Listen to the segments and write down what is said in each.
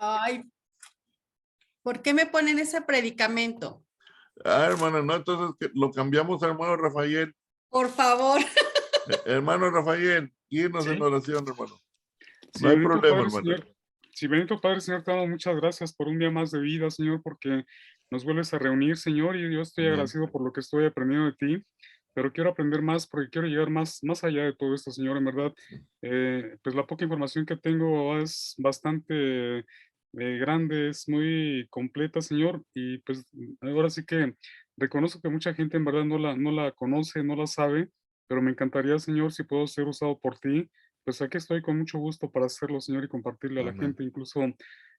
Ay, ¿por qué me ponen ese predicamento? Hermano, no, entonces lo cambiamos a hermano Rafael. Por favor. Hermano Rafael, guíenos en Sí. oración, hermano. Sí, No hay bendito problema, Padre, hermano. Señor. Sí, bendito Padre, Señor, te damos muchas gracias por un día más de vida, Señor, porque nos vuelves a reunir, Señor, y yo estoy Amén. agradecido por lo que estoy aprendiendo de ti, pero quiero aprender más porque quiero llegar más allá de todo esto, Señor, en verdad. Pues la poca información que tengo es bastante grande, es muy completa, Señor, y pues ahora sí que reconozco que mucha gente en verdad no la conoce, no la sabe, pero me encantaría, Señor, si puedo ser usado por ti. Pues aquí estoy con mucho gusto para hacerlo, Señor, y compartirle a la Amén. gente, incluso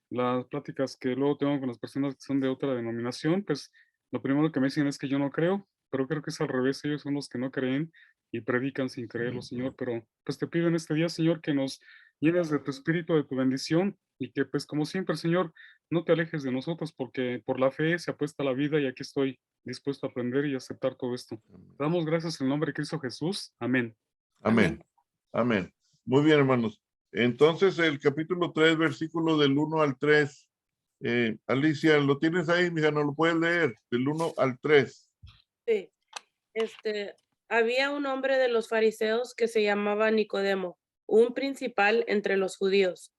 las pláticas que luego tengo con las personas que son de otra denominación, pues lo primero que me dicen es que yo no creo, pero creo que es al revés, ellos son los que no creen y predican sin creerlo, Señor. Pero pues te pido en este día, Señor, que nos llenes de tu espíritu, de tu bendición y que pues como siempre, Señor, no te alejes de nosotros porque por la fe se apuesta la vida y aquí estoy dispuesto a aprender y aceptar todo esto. Te damos gracias en el nombre de Cristo Jesús. Amén. Amén. Amén. Muy bien, hermanos. Entonces, el capítulo 3, versículo del 1 al 3. Alicia, ¿lo tienes ahí, mija? ¿No lo puedes leer? Del 1 al 3. Sí, había un hombre de los fariseos que se llamaba Nicodemo, un principal entre los judíos.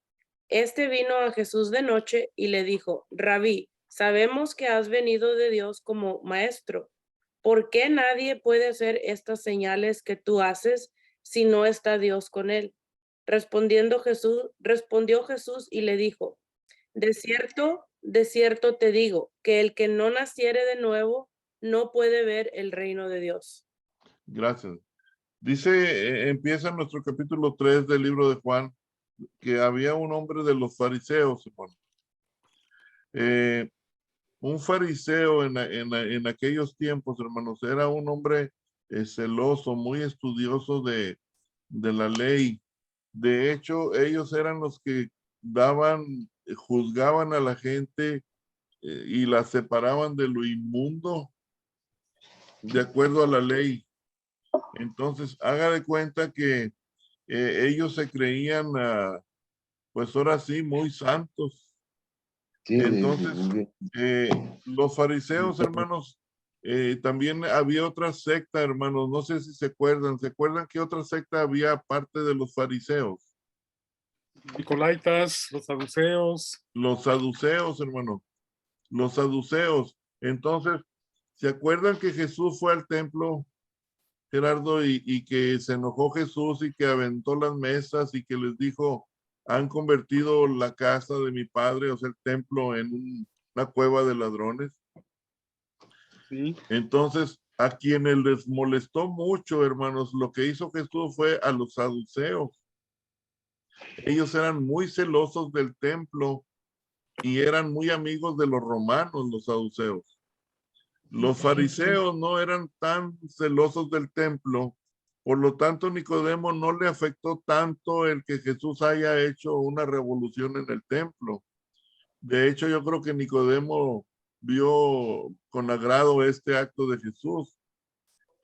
Este vino a Jesús de noche y le dijo: Rabí, sabemos que has venido de Dios como maestro. ¿Por qué nadie puede hacer estas señales que tú haces si no está Dios con él? Respondió Jesús y le dijo: de cierto te digo, que el que no naciere de nuevo no puede ver el reino de Dios. Gracias. Dice, empieza nuestro capítulo 3 del libro de Juan, que había un hombre de los fariseos, hermano. Un fariseo en aquellos tiempos, hermanos, era un hombre celoso, muy estudioso de la ley. De hecho, ellos eran los que juzgaban a la gente y la separaban de lo inmundo de acuerdo a la ley. Entonces, haga de cuenta que ellos se creían, pues ahora sí, muy santos. Entonces, los fariseos, hermanos, también había otra secta, hermanos, no sé si se acuerdan que otra secta había aparte de los fariseos? Nicolaitas, los saduceos. Los saduceos, hermano, los saduceos. Entonces, ¿se acuerdan que Jesús fue al templo, Gerardo, y que se enojó Jesús y que aventó las mesas y que les dijo: han convertido la casa de mi padre, o sea, el templo, en una cueva de ladrones? Sí. Entonces, a quienes les molestó mucho, hermanos, lo que hizo Jesús fue a los saduceos. Ellos eran muy celosos del templo y eran muy amigos de los romanos, los saduceos. Los fariseos no eran tan celosos del templo, por lo tanto Nicodemo no le afectó tanto el que Jesús haya hecho una revolución en el templo. De hecho, yo creo que Nicodemo vio con agrado este acto de Jesús.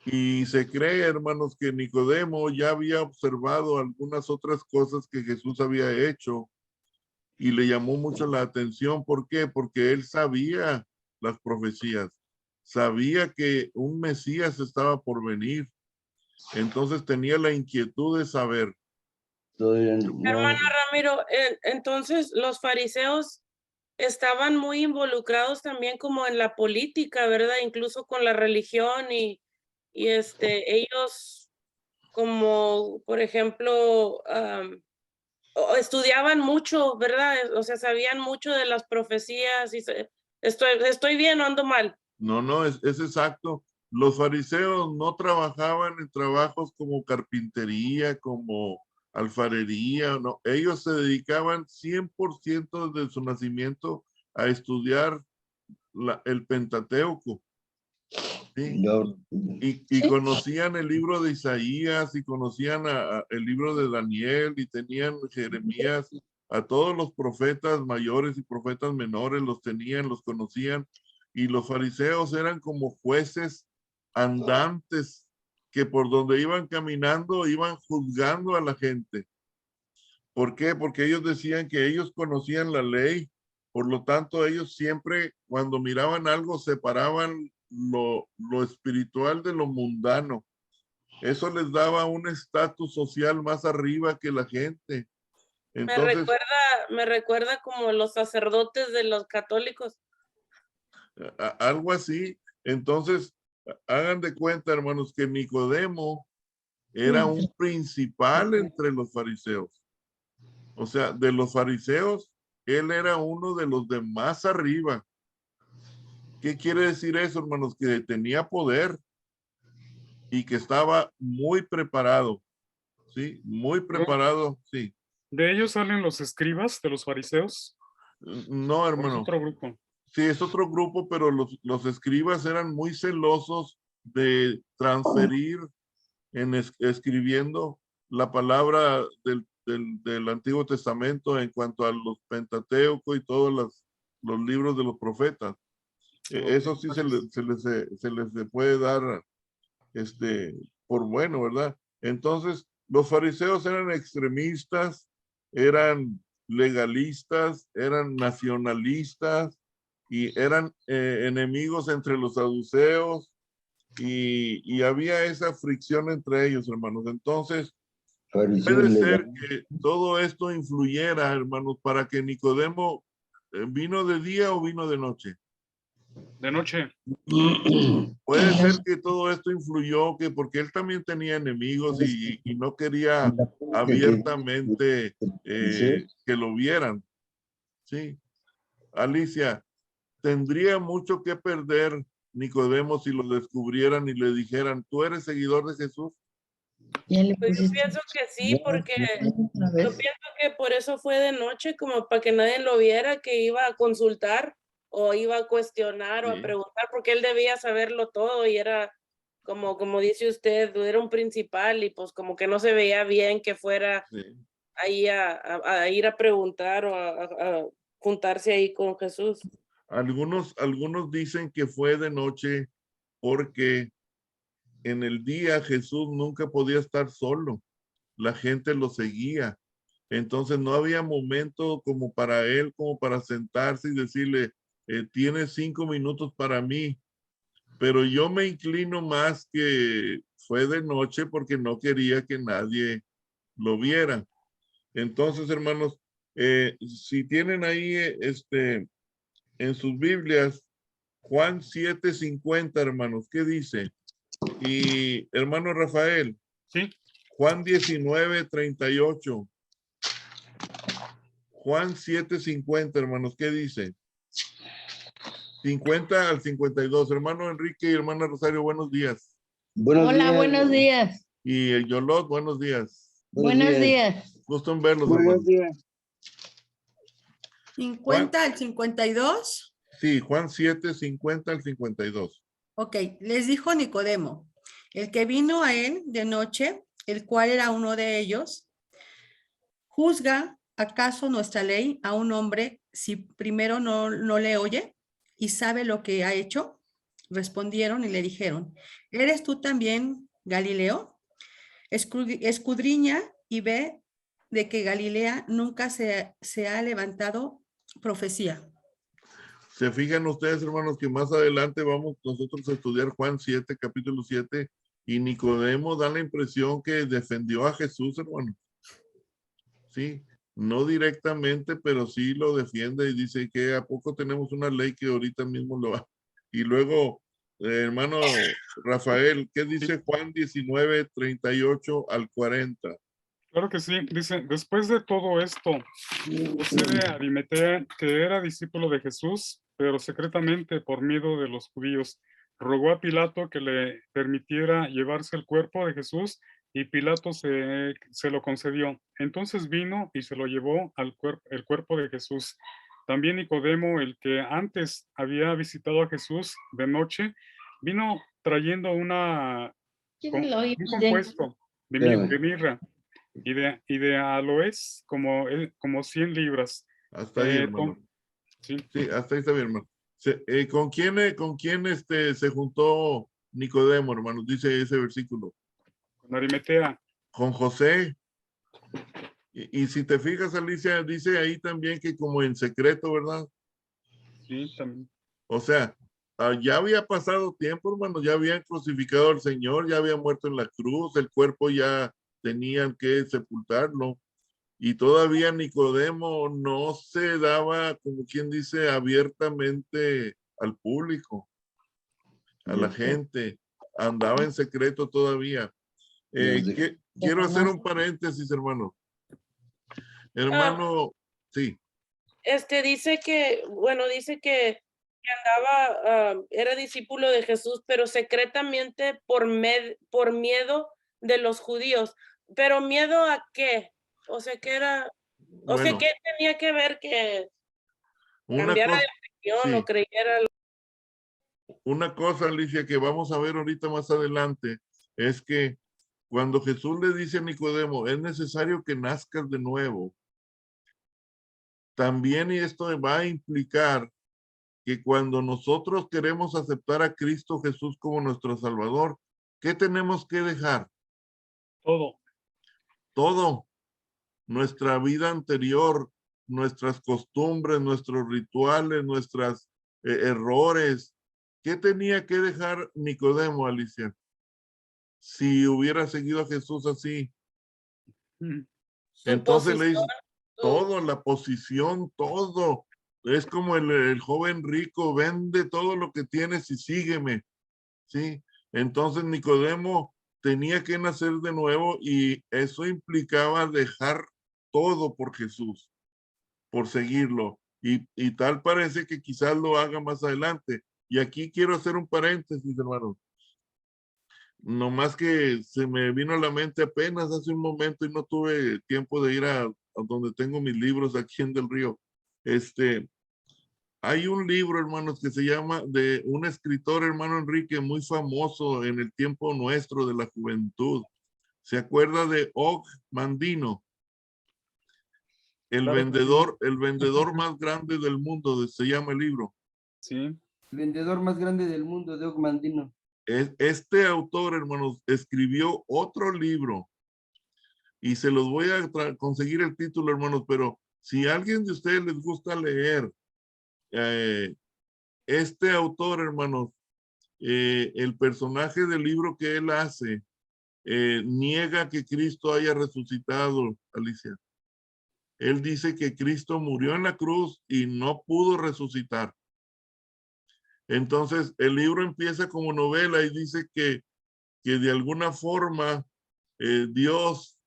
Y se cree, hermanos, que Nicodemo ya había observado algunas otras cosas que Jesús había hecho y le llamó mucho la atención. ¿Por qué? Porque él sabía las profecías, sabía que un Mesías estaba por venir. Entonces tenía la inquietud de saber. Hermano Ramiro, entonces los fariseos estaban muy involucrados también como en la política, ¿verdad? Incluso con la religión y ellos como, por ejemplo, estudiaban mucho, ¿verdad? O sea, sabían mucho de las profecías y estoy bien o ando mal. No, es exacto. Los fariseos no trabajaban en trabajos como carpintería, como alfarería, no. Ellos se dedicaban 100% de su nacimiento a estudiar el Pentateuco. ¿Sí? Y conocían el libro de Isaías y conocían el libro de Daniel y tenían Jeremías, a todos los profetas mayores y profetas menores los tenían, los conocían. Y los fariseos eran como jueces andantes que por donde iban caminando iban juzgando a la gente. ¿Por qué? Porque ellos decían que ellos conocían la ley, por lo tanto ellos siempre cuando miraban algo separaban lo espiritual de lo mundano. Eso les daba un estatus social más arriba que la gente. Entonces, Me recuerda como los sacerdotes de los católicos. algo así. Entonces, hagan de cuenta, hermanos, que Nicodemo era un principal entre los fariseos. O sea, de los fariseos, él era uno de los de más arriba. ¿Qué quiere decir eso, hermanos? Que tenía poder y que estaba muy preparado. ¿Sí? Muy preparado, sí. ¿De ellos salen los escribas, de los fariseos? No, ¿O es hermano. otro grupo? Sí, es otro grupo, pero los escribas eran muy celosos de transferir escribiendo la palabra del Antiguo Testamento en cuanto a los Pentateuco y todos los libros de los profetas. Eso sí se les puede dar por bueno, ¿verdad? Entonces, los fariseos eran extremistas, eran legalistas, eran nacionalistas y eran enemigos entre los saduceos y había esa fricción entre ellos, hermanos. Entonces, puede ser que todo esto influyera, hermanos, para que Nicodemo vino de día o vino de noche. De noche. Puede ser que todo esto influyó, que porque él también tenía enemigos y no quería abiertamente que lo vieran. Sí. Alicia, tendría mucho que perder Nicodemo si lo descubrieran y le dijeran, ¿tú eres seguidor de Jesús? Pues yo pienso que sí, porque yo pienso que por eso fue de noche, como para que nadie lo viera, que iba a consultar o iba a cuestionar o a Sí. preguntar, porque él debía saberlo todo y era como dice usted, era un principal y pues como que no se veía bien que fuera Sí. ahí a ir a preguntar o a juntarse ahí con Jesús. Algunos dicen que fue de noche porque en el día Jesús nunca podía estar solo. La gente lo seguía. Entonces no había momento como para él, como para sentarse y decirle, tienes 5 minutos para mí. Pero yo me inclino más que fue de noche porque no quería que nadie lo viera. Entonces, hermanos, si tienen ahí en sus Biblias, Juan 7:50, hermanos, ¿qué dice? Y hermano Rafael, Sí. Juan 19:38. Juan 7:50, hermanos, ¿qué dice? 50 al 52. Hermano Enrique y hermana Rosario, buenos días. Hola, buenos días. Y el Yolot, buenos días. Buenos días. Gusto en verlos, hermanos. 50 al 52. Sí, Juan 7:50 al 52. Ok, les dijo Nicodemo, el que vino a él de noche, el cual era uno de ellos, ¿juzga acaso nuestra ley a un hombre si primero no le oye y sabe lo que ha hecho? Respondieron y le dijeron, ¿eres tú también Galileo? Escudriña y ve de que Galilea nunca se ha levantado profecía. Se fijan ustedes, hermanos, que más adelante vamos nosotros a estudiar Juan 7, capítulo 7, y Nicodemo da la impresión que defendió a Jesús, hermano. Sí, no directamente, pero sí lo defiende y dice que a poco tenemos una ley que ahorita mismo lo va. Y luego, hermano Rafael, ¿qué dice Juan 19:38 al 40? Claro que sí. Dice, después de todo esto, José de Arimatea, que era discípulo de Jesús, pero secretamente por miedo de los judíos, rogó a Pilato que le permitiera llevarse el cuerpo de Jesús y Pilato se lo concedió. Entonces vino y se lo llevó el cuerpo de Jesús. También Nicodemo, el que antes había visitado a Jesús de noche, vino trayendo un compuesto de mirra y de aloes como 100 libras. Hasta ahí, hermano. Sí. Sí, hasta ahí está bien, hermano. ¿Con quién se juntó Nicodemo, hermanos? Dice ese versículo. Con Arimatea. Con José. Y si te fijas, Alicia, dice ahí también que como en secreto, ¿verdad? Sí, también. O sea, ya había pasado tiempo, hermano, ya habían crucificado al Señor, ya había muerto en la cruz, el cuerpo ya tenían que sepultarlo. Y todavía Nicodemo no se daba, como quien dice, abiertamente al público, a la gente. Andaba en secreto todavía. Quiero hacer un paréntesis, hermano. Ah, Hermano, sí, dice que, bueno, dice que andaba, era discípulo de Jesús, pero secretamente por miedo de los judíos. ¿Pero miedo a qué? O sea, ¿qué era? O sea, bueno, ¿qué tenía que ver que una cambiara de cosa, opinión o sí, creyera? una cosa, Alicia, que vamos a ver ahorita más adelante, es que cuando Jesús le dice a Nicodemo, es necesario que nazcas de nuevo, también esto va a implicar que cuando nosotros queremos aceptar a Cristo Jesús como nuestro Salvador, ¿qué tenemos que dejar? Todo. Todo, nuestra vida anterior, nuestras costumbres, nuestros rituales, nuestros errores. ¿Qué tenía que dejar Nicodemo, Alicia? Si hubiera seguido a Jesús así. Mm. Su Entonces le posición, dice todo, la posición, todo. Es como el joven rico, vende todo lo que tienes y sígueme. ¿Sí? Entonces Nicodemo tenía que nacer de nuevo y eso implicaba dejar todo por Jesús, por seguirlo. Y tal parece que quizás lo haga más adelante. Y aquí quiero hacer un paréntesis, hermano. No más que se me vino a la mente apenas hace un momento y no tuve tiempo de ir a donde tengo mis libros aquí en Del Río. Hay un libro, hermanos, que se llama de un escritor, hermano Enrique, muy famoso en el tiempo nuestro de la juventud. ¿Se acuerda de Og Mandino? Claro que sí. El vendedor más grande del mundo, se llama el libro. Sí. El vendedor más grande del mundo, de Ogmandino. Este autor, hermanos, escribió otro libro y se los voy a conseguir el título, hermanos, pero si a alguien de ustedes les gusta leer, este autor, hermanos, el personaje del libro que él hace, niega que Cristo haya resucitado, Alicia. Él dice que Cristo murió en la cruz y no pudo resucitar. Entonces, el libro empieza como novela y dice que de alguna forma Dios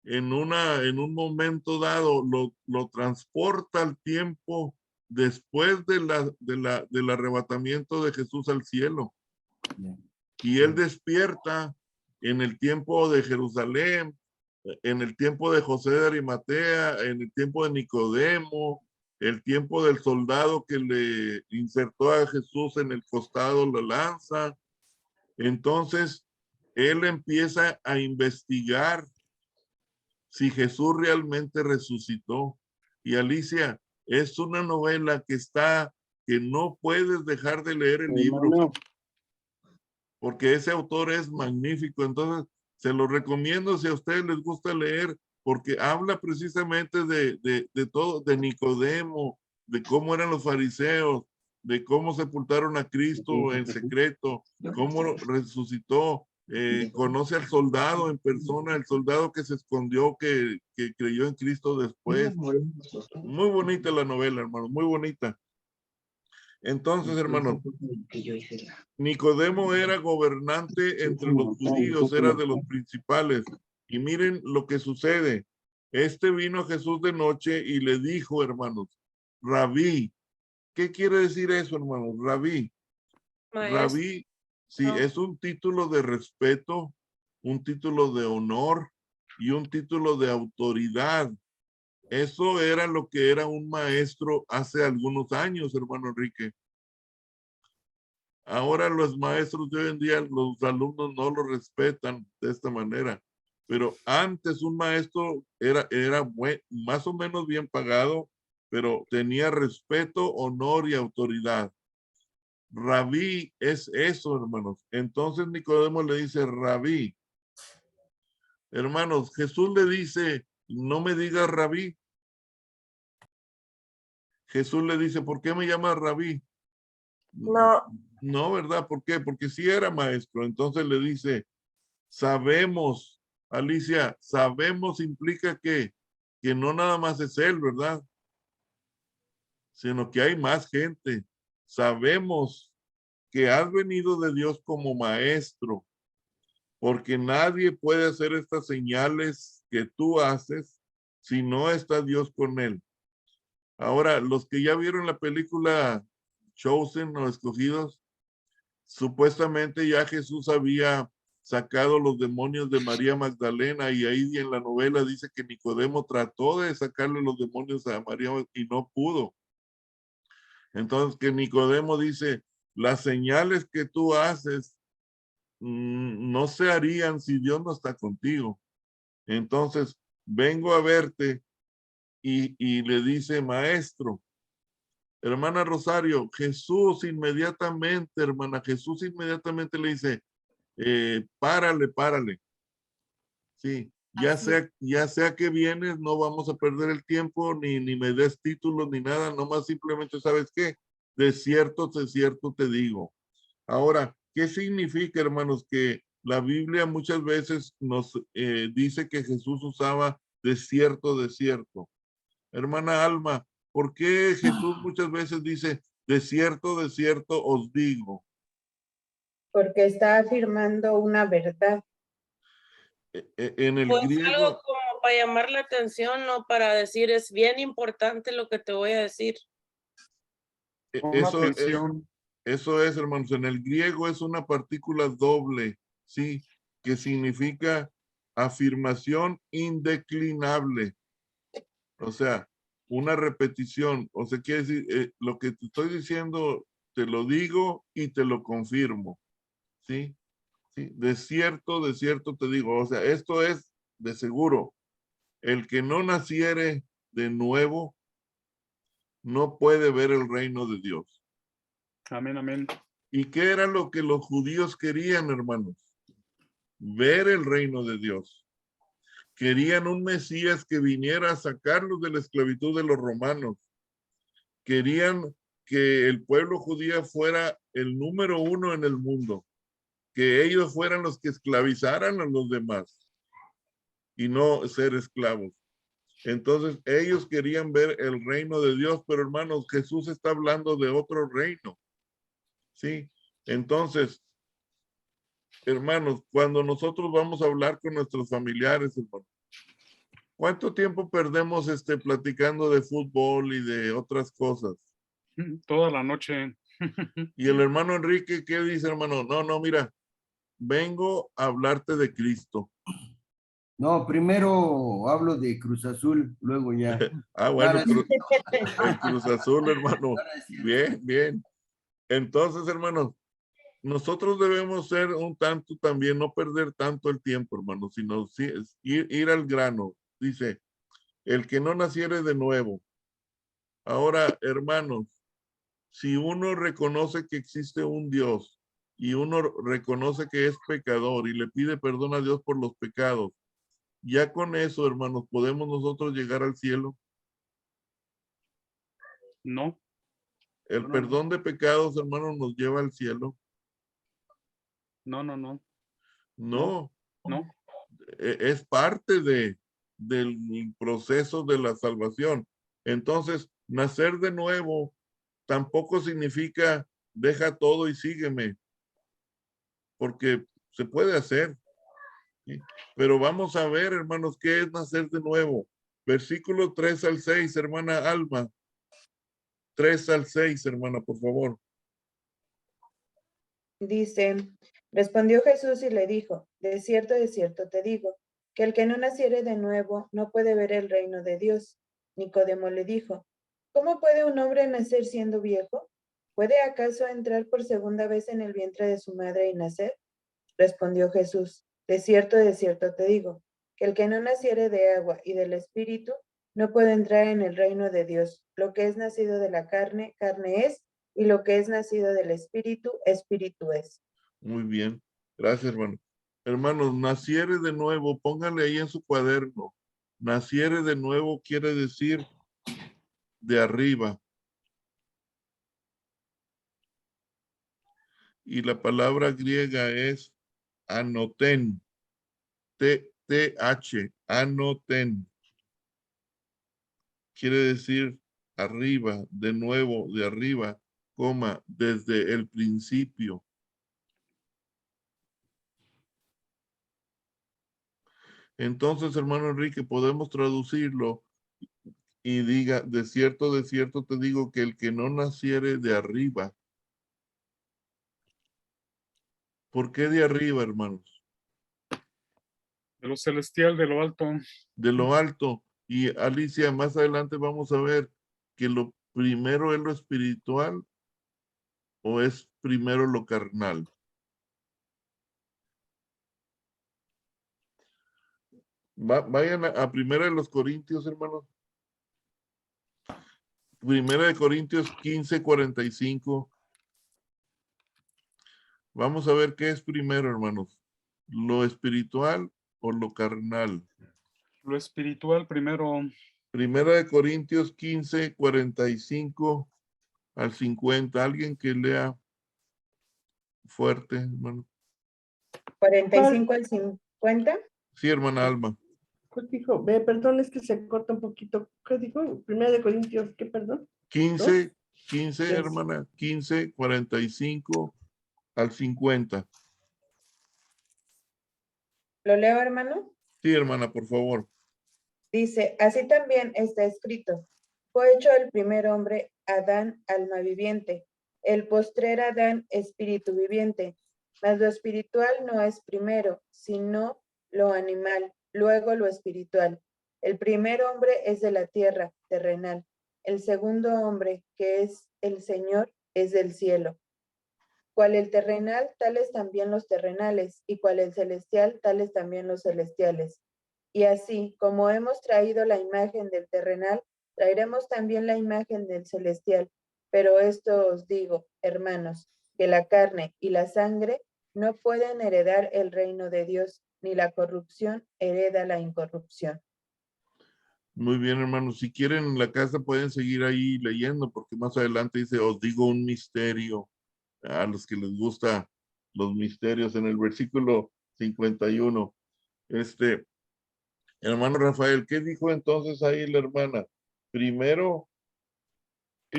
en un momento dado lo transporta al tiempo después del arrebatamiento de Jesús al cielo. Y él despierta en el tiempo de Jerusalén, en el tiempo de José de Arimatea, en el tiempo de Nicodemo, el tiempo del soldado que le insertó a Jesús en el costado la lanza. Entonces, él empieza a investigar si Jesús realmente resucitó. Y Alicia, es una novela que no puedes dejar de leer el libro, porque ese autor es magnífico. Entonces, se lo recomiendo si a ustedes les gusta leer, porque habla precisamente de todo, de Nicodemo, de cómo eran los fariseos, de cómo sepultaron a Cristo en secreto, cómo resucitó, conoce al soldado en persona, el soldado que se escondió, que creyó en Cristo después. Muy bonita la novela, hermano, muy bonita. Entonces, hermano, Nicodemo era gobernante entre los judíos, era de los principales. Y miren lo que sucede. Este vino a Jesús de noche y le dijo, hermanos, Rabí. ¿Qué quiere decir eso, hermanos? Rabí. maestro. Rabí, sí, es un título de respeto, un título de honor y un título de autoridad. Eso era lo que era un maestro hace algunos años, hermano Enrique. Ahora los maestros de hoy en día, los alumnos no lo respetan de esta manera. Pero antes un maestro era más o menos bien pagado, pero tenía respeto, honor y autoridad. Rabí es eso, hermanos. Entonces Nicodemo le dice, Rabí. Hermanos, Jesús le dice, no me digas rabí. Jesús le dice, ¿por qué me llamas rabí? No. No, ¿verdad? ¿Por qué? Porque sí era maestro. Entonces le dice, sabemos, Alicia, sabemos implica que no nada más es él, ¿verdad? Sino que hay más gente. Sabemos que has venido de Dios como maestro, porque nadie puede hacer estas señales que tú haces si no está Dios con él. Ahora, los que ya vieron la película Chosen o Escogidos, supuestamente ya Jesús había sacado los demonios de María Magdalena y ahí en la novela dice que Nicodemo trató de sacarle los demonios a María y no pudo. Entonces que Nicodemo dice, las señales que tú haces no se harían si Dios no está contigo. Entonces vengo a verte y le dice, maestro, hermana Rosario, Jesús inmediatamente, hermana, Jesús inmediatamente le dice, párale, párale. Sí, ya sea que vienes, no vamos a perder el tiempo, ni me des títulos, ni nada, nomás simplemente, ¿sabes qué? De cierto te digo. Ahora, ¿qué significa, hermanos? Que la Biblia muchas veces nos dice que Jesús usaba de cierto. Hermana Alma, ¿por qué Jesús muchas veces dice de cierto os digo? Porque está afirmando una verdad. En el Pues algo griego, como para llamar la atención, no para decir es bien importante lo que te voy a decir. Pon eso es, atención. eso es, hermanos, en el griego es una partícula doble, ¿sí? Que significa afirmación indeclinable. O sea, una repetición. O sea, quiere decir, lo que te estoy diciendo, te lo digo y te lo confirmo, ¿sí? Sí, de cierto te digo. O sea, esto es de seguro. El que no naciere de nuevo no puede ver el reino de Dios. Amén, amén. ¿Y qué era lo que los judíos querían, hermanos? Ver el reino de Dios. Querían un Mesías que viniera a sacarlos de la esclavitud de los romanos. Querían que el pueblo judío fuera el número uno en el mundo, que ellos fueran los que esclavizaran a los demás y no ser esclavos. Entonces ellos querían ver el reino de Dios, pero hermanos, Jesús está hablando de otro reino. ¿Sí? Entonces, hermanos, cuando nosotros vamos a hablar con nuestros familiares, hermanos, ¿cuánto tiempo perdemos platicando de fútbol y de otras cosas? Toda la noche. Y el hermano Enrique, ¿qué dice, hermano? No, mira, vengo a hablarte de Cristo. No, primero hablo de Cruz Azul, luego ya. Bueno, Ahora sí, el Cruz Azul, hermano. ahora sí. Bien. Entonces, hermanos, nosotros debemos ser un tanto también, no perder tanto el tiempo, hermano, sino ir al grano. Dice, el que no naciere de nuevo. Ahora, hermanos, si uno reconoce que existe un Dios y uno reconoce que es pecador y le pide perdón a Dios por los pecados, ya con eso, hermanos, podemos nosotros llegar al cielo. No. El perdón de pecados, hermanos, nos lleva al cielo. No. No, No. es parte del proceso de la salvación. Entonces, nacer de nuevo tampoco significa deja todo y sígueme, porque se puede hacer. ¿Sí? Pero vamos a ver, hermanos, qué es nacer de nuevo. Versículo 3 al 6, hermana Alma. 3 al 6, hermana, por favor. Dice, respondió Jesús y le dijo, de cierto te digo, que el que no naciere de nuevo no puede ver el reino de Dios. Nicodemo le dijo, ¿cómo puede un hombre nacer siendo viejo? ¿Puede acaso entrar por segunda vez en el vientre de su madre y nacer? Respondió Jesús, de cierto te digo, que el que no naciere de agua y del Espíritu no puede entrar en el reino de Dios. Lo que es nacido de la carne, carne es, y lo que es nacido del Espíritu, Espíritu es. Muy bien. Gracias, hermano. Hermanos, naciere de nuevo, póngale ahí en su cuaderno. naciere de nuevo quiere decir de arriba. Y la palabra griega es anoten, T-H, anoten. Quiere decir arriba, de nuevo, de arriba, coma, desde el principio. Entonces, hermano Enrique, podemos traducirlo y diga, de cierto te digo que el que no naciere de arriba. ¿Por qué de arriba, hermanos? De lo celestial, de lo alto. De lo alto. Y Alicia, más adelante vamos a ver que lo primero es lo espiritual o es primero lo carnal. Vayan a Primera de los Corintios, hermanos. Primera de Corintios 15:45. Vamos a ver qué es primero, hermanos. ¿Lo espiritual o lo carnal? Lo espiritual primero. Primera de Corintios 15:45 al 50. Alguien que lea fuerte, hermano. 45 al 50. Sí, hermana Alma. ¿Qué dijo? Perdón, es que se corta un poquito. ¿Qué dijo? Primera de Corintios, ¿qué, perdón? 15, Sí. hermana. 15:45 al 50. ¿Lo leo, hermano? Sí, hermana, por favor. Dice, así también está escrito. Fue hecho el primer hombre, Adán, alma viviente. El postrer Adán, espíritu viviente. Mas lo espiritual no es primero, sino lo animal, luego lo espiritual. El primer hombre es de la tierra, terrenal. El segundo hombre, que es el Señor, es del cielo. Cual el terrenal, tales también los terrenales, y cual el celestial, tales también los celestiales. Y así, como hemos traído la imagen del terrenal, traeremos también la imagen del celestial. Pero esto os digo, hermanos, que la carne y la sangre no pueden heredar el reino de Dios, ni la corrupción hereda la incorrupción. Muy bien, hermanos. Si quieren en la casa pueden seguir ahí leyendo, porque más adelante dice, os digo un misterio. A los que les gusta los misterios, en el versículo 51. Hermano Rafael, ¿qué dijo entonces ahí la hermana? Primero,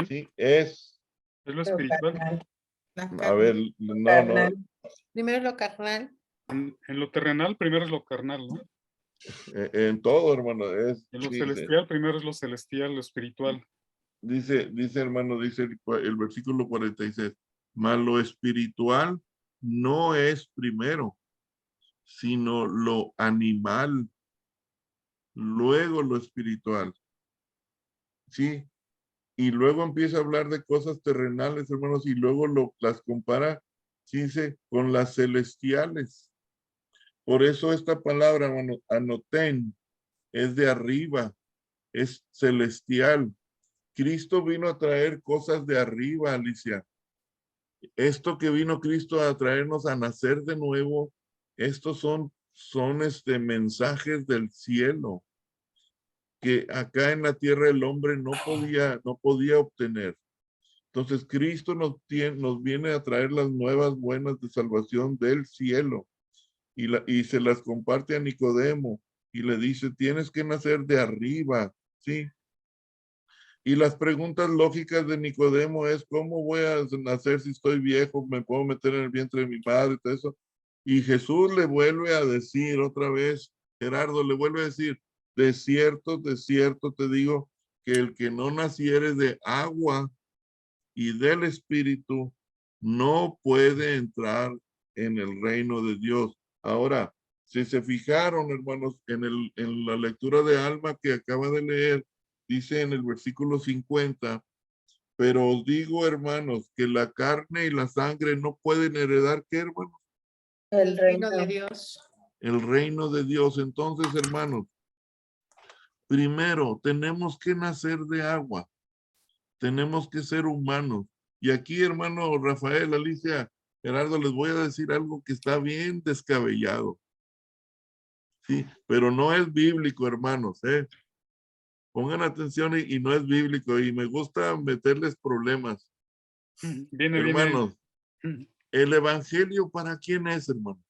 sí, es, Es lo Lo espiritual. carnal, La a carne. ver, no, carnal. Primero lo carnal. En lo terrenal primero es lo carnal, ¿no? en todo, hermano, es, En lo sí, celestial primero es lo celestial, lo espiritual. dice, hermano, dice el versículo 46, mas lo espiritual no es primero, sino lo animal, luego lo espiritual. Sí, y luego empieza a hablar de cosas terrenales, hermanos, y luego las compara, dice, con las celestiales. Por eso esta palabra, hermano, anoten, es de arriba, es celestial. Cristo vino a traer cosas de arriba, Alicia. Esto que vino Cristo a traernos a nacer de nuevo, estos son mensajes del cielo que acá en la tierra el hombre no podía obtener. Entonces Cristo nos viene a traer las nuevas buenas de salvación del cielo y se las comparte a Nicodemo y le dice, tienes que nacer de arriba, ¿sí? Y las preguntas lógicas de Nicodemo es, ¿cómo voy a nacer si estoy viejo? ¿Me puedo meter en el vientre de mi padre? Todo eso. Y Jesús le vuelve a decir otra vez, Gerardo le vuelve a decir, de cierto te digo que el que no naciere de agua y del Espíritu no puede entrar en el reino de Dios. Ahora, si se fijaron, hermanos, en la lectura de Alma que acaba de leer, dice en el versículo 50, pero os digo, hermanos, que la carne y la sangre no pueden heredar, ¿qué, hermanos? El reino de Dios. El reino de Dios. Entonces, hermanos, primero tenemos que nacer de agua. Tenemos que ser humanos. Y aquí, hermano Rafael, Alicia, Gerardo, les voy a decir algo que está bien descabellado. Sí, pero no es bíblico, hermanos, ¿eh? Pongan atención y no es bíblico y me gusta meterles problemas. Viene. Hermanos, ¿el evangelio para quién es, hermano?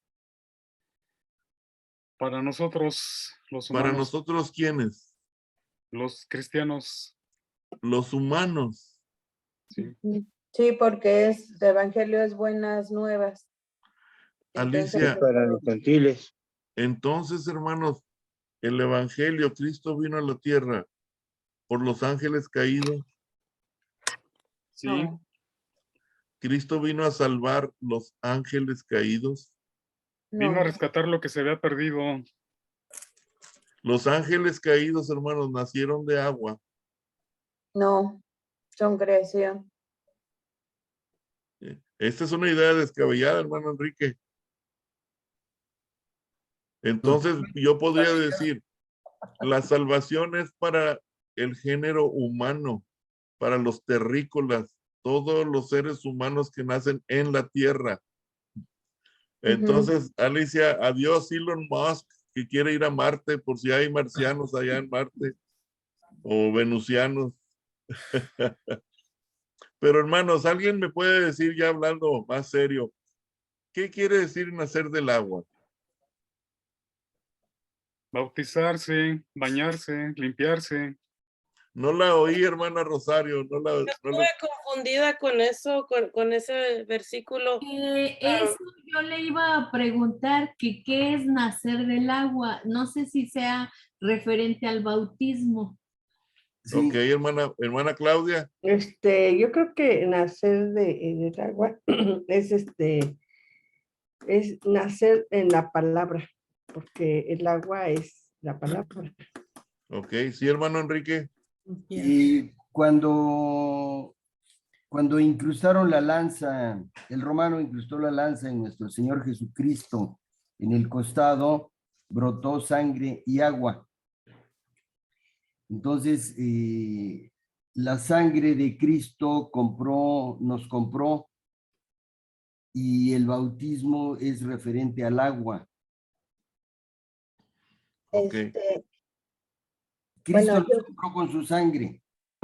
Para nosotros, los Para humanos, nosotros, ¿quiénes? los cristianos, Los humanos. sí. Sí, porque el evangelio es buenas nuevas. Entonces, Alicia, Para los gentiles. entonces, hermanos, el evangelio, Cristo vino a la tierra por los ángeles caídos. Sí, no, Cristo vino a salvar los ángeles caídos. vino a no, rescatar lo que se había perdido. Los ángeles caídos, hermanos, nacieron de agua. no, son creación. Esta es una idea descabellada, hermano Enrique. Entonces, yo podría decir, la salvación es para el género humano, para los terrícolas, todos los seres humanos que nacen en la tierra. Entonces, Alicia, adiós Elon Musk, que quiere ir a Marte por si hay marcianos allá en Marte o venusianos. Pero hermanos, ¿alguien me puede decir, ya hablando más serio, qué quiere decir nacer del agua? Bautizarse, bañarse, limpiarse. No la oí, hermana Rosario. No la, Estuve confundida con eso, con ese versículo. Eso yo le iba a preguntar que qué es nacer del agua. No sé si sea referente al bautismo. Sí, Ok, hermana Claudia. Yo creo que nacer del agua es nacer en la palabra, porque el agua es la palabra. Ok, sí, hermano Enrique. y cuando incrustaron la lanza, el romano incrustó la lanza en nuestro Señor Jesucristo, en el costado brotó sangre y agua. Entonces, la sangre de Cristo nos compró, y el bautismo es referente al agua. Ok. Cristo Bueno, nos compró con su sangre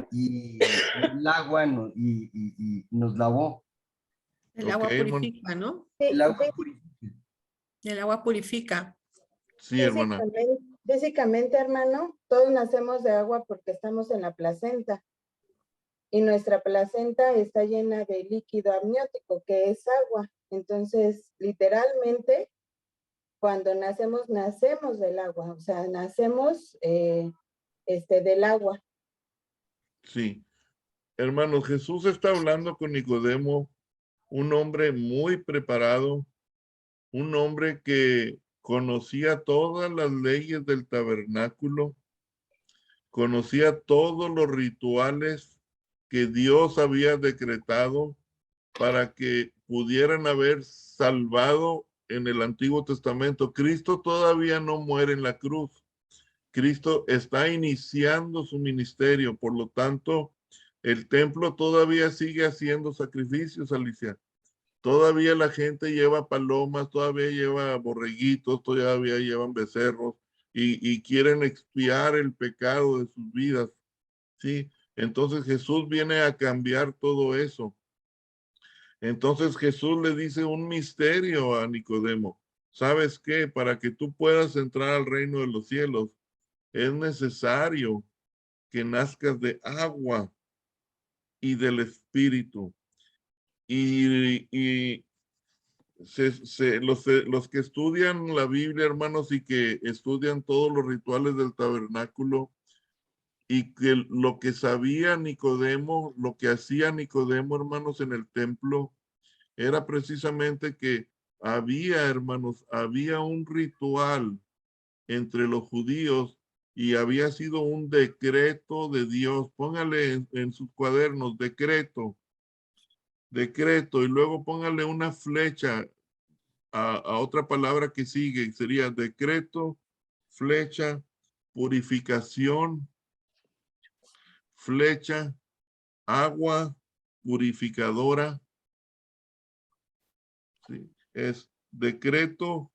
y el agua y nos lavó. El Ok, agua hermano. purifica, ¿no? El agua purifica. El agua purifica. Sí, hermana. Físicamente, hermano, todos nacemos de agua porque estamos en la placenta. Y nuestra placenta está llena de líquido amniótico, que es agua. Entonces, literalmente, cuando nacemos del agua. O sea, nacemos del agua. Sí. Hermano, Jesús está hablando con Nicodemo, un hombre muy preparado, un hombre que conocía todas las leyes del tabernáculo, conocía todos los rituales que Dios había decretado para que pudieran haber salvado en el Antiguo Testamento. Cristo todavía no muere en la cruz. Cristo está iniciando su ministerio, por lo tanto, el templo todavía sigue haciendo sacrificios, Alicia. Todavía la gente lleva palomas, todavía lleva borreguitos, todavía llevan becerros y quieren expiar el pecado de sus vidas. ¿Sí? Entonces Jesús viene a cambiar todo eso. Entonces Jesús le dice un misterio a Nicodemo. ¿Sabes qué? Para que tú puedas entrar al reino de los cielos, es necesario que nazcas de agua y del Espíritu. Y los que estudian la Biblia, hermanos, y que estudian todos los rituales del tabernáculo, y que lo que sabía Nicodemo, lo que hacía Nicodemo, hermanos, en el templo, era precisamente que había, hermanos, había un ritual entre los judíos y había sido un decreto de Dios. Póngale en sus cuadernos, decreto, y luego póngale una flecha a otra palabra que sigue, sería decreto, flecha, purificación, flecha, agua purificadora. ¿Sí? Es decreto,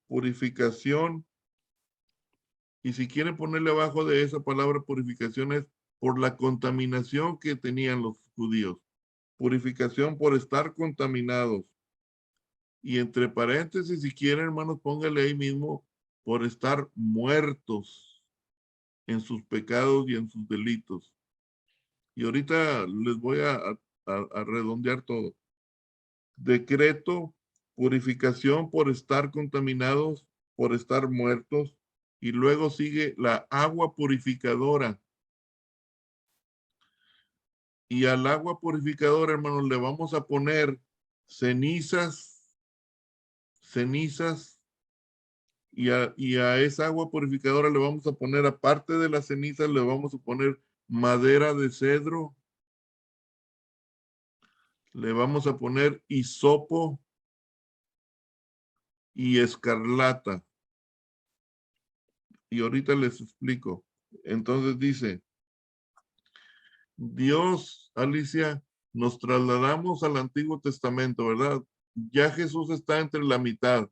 purificación, Y si quieren ponerle abajo de esa palabra purificación es por la contaminación que tenían los judíos. Purificación por estar contaminados. Y entre paréntesis, si quieren, hermanos, póngale ahí mismo por estar muertos en sus pecados y en sus delitos. Y ahorita les voy a redondear todo. Decreto, purificación por estar contaminados, por estar muertos. Y luego sigue la agua purificadora. Y al agua purificadora, hermanos, le vamos a poner cenizas, y a esa agua purificadora le vamos a poner, aparte de las cenizas, le vamos a poner madera de cedro, le vamos a poner hisopo y escarlata. Y ahorita les explico. Entonces dice, Dios, Alicia, nos trasladamos al Antiguo Testamento, ¿verdad? Ya Jesús está entre la mitad,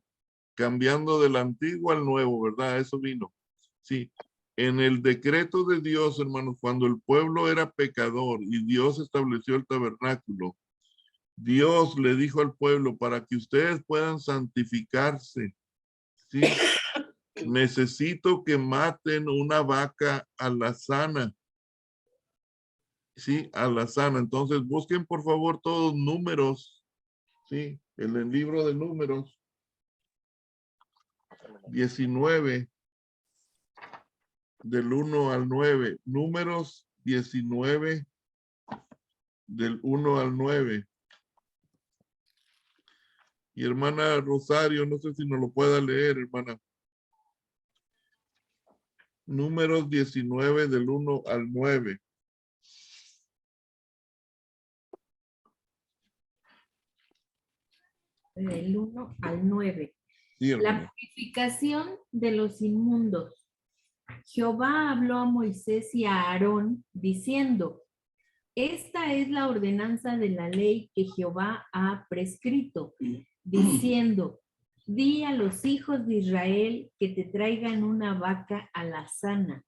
cambiando del Antiguo al Nuevo, ¿verdad? Eso vino. Sí. En el decreto de Dios, hermanos, cuando el pueblo era pecador y Dios estableció el tabernáculo, Dios le dijo al pueblo, para que ustedes puedan santificarse, ¿sí? Necesito que maten una vaca alazana. Sí, alazana. Entonces busquen por favor todos números, sí, en el libro de números 19 del 1 al 9, números 19 del 1 al 9. Y hermana Rosario, no sé si nos lo pueda leer, hermana. Números 19 del 1 al 9. Del 1 al 9. Sí, La hermana. purificación de los inmundos. Jehová habló a Moisés y a Aarón diciendo, esta es la ordenanza de la ley que Jehová ha prescrito, diciendo, di a los hijos de Israel que te traigan una vaca alazana,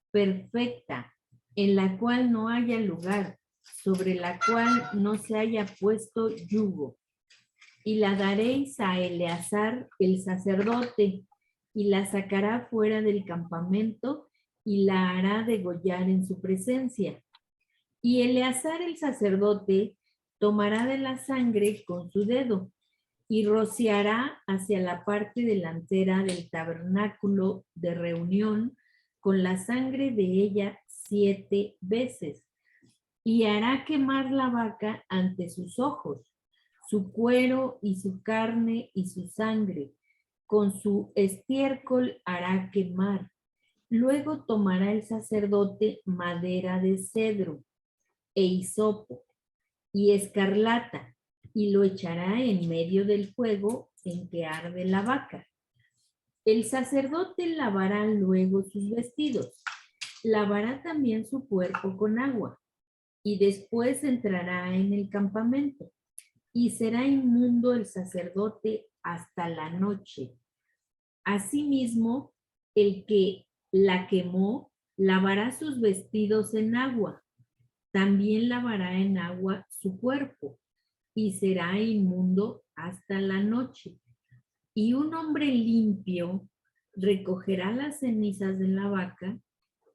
perfecta, en la cual no haya lugar, sobre la cual no se haya puesto yugo. Y la daréis a Eleazar el sacerdote, y la sacará fuera del campamento, y la hará degollar en su presencia. Y Eleazar el sacerdote tomará de la sangre con su dedo, y rociará hacia la parte delantera del tabernáculo de reunión con la sangre de ella 7 veces, y hará quemar la vaca ante sus ojos, su cuero y su carne y su sangre, con su estiércol hará quemar. Luego tomará el sacerdote madera de cedro e hisopo y escarlata, y lo echará en medio del fuego en que arde la vaca. El sacerdote lavará luego sus vestidos, lavará también su cuerpo con agua, y después entrará en el campamento, y será inmundo el sacerdote hasta la noche. Asimismo, el que la quemó lavará sus vestidos en agua, también lavará en agua su cuerpo, y será inmundo hasta la noche. Y un hombre limpio recogerá las cenizas de la vaca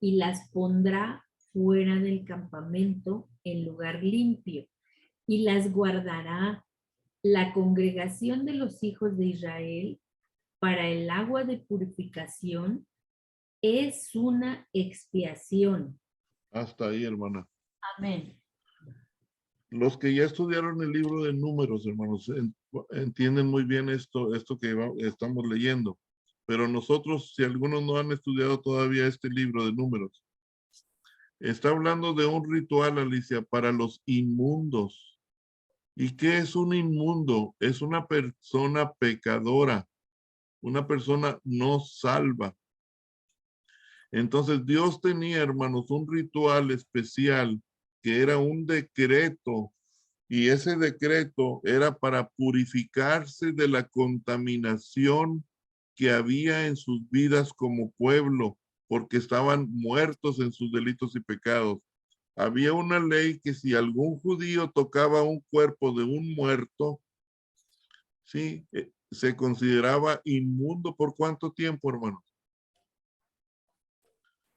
y las pondrá fuera del campamento en lugar limpio, y las guardará la congregación de los hijos de Israel para el agua de purificación. Es una expiación. Hasta ahí, hermana. Amén. Los que ya estudiaron el libro de números, hermanos, entienden muy bien esto que estamos leyendo. Pero nosotros, si algunos no han estudiado todavía este libro de números, está hablando de un ritual, Alicia, para los inmundos. ¿Y qué es un inmundo? Es una persona pecadora, una persona no salva. Entonces Dios tenía, hermanos, un ritual especial que era un decreto, y ese decreto era para purificarse de la contaminación que había en sus vidas como pueblo, porque estaban muertos en sus delitos y pecados. Había una ley que si algún judío tocaba un cuerpo de un muerto, sí, se consideraba inmundo. ¿Por cuánto tiempo, hermano?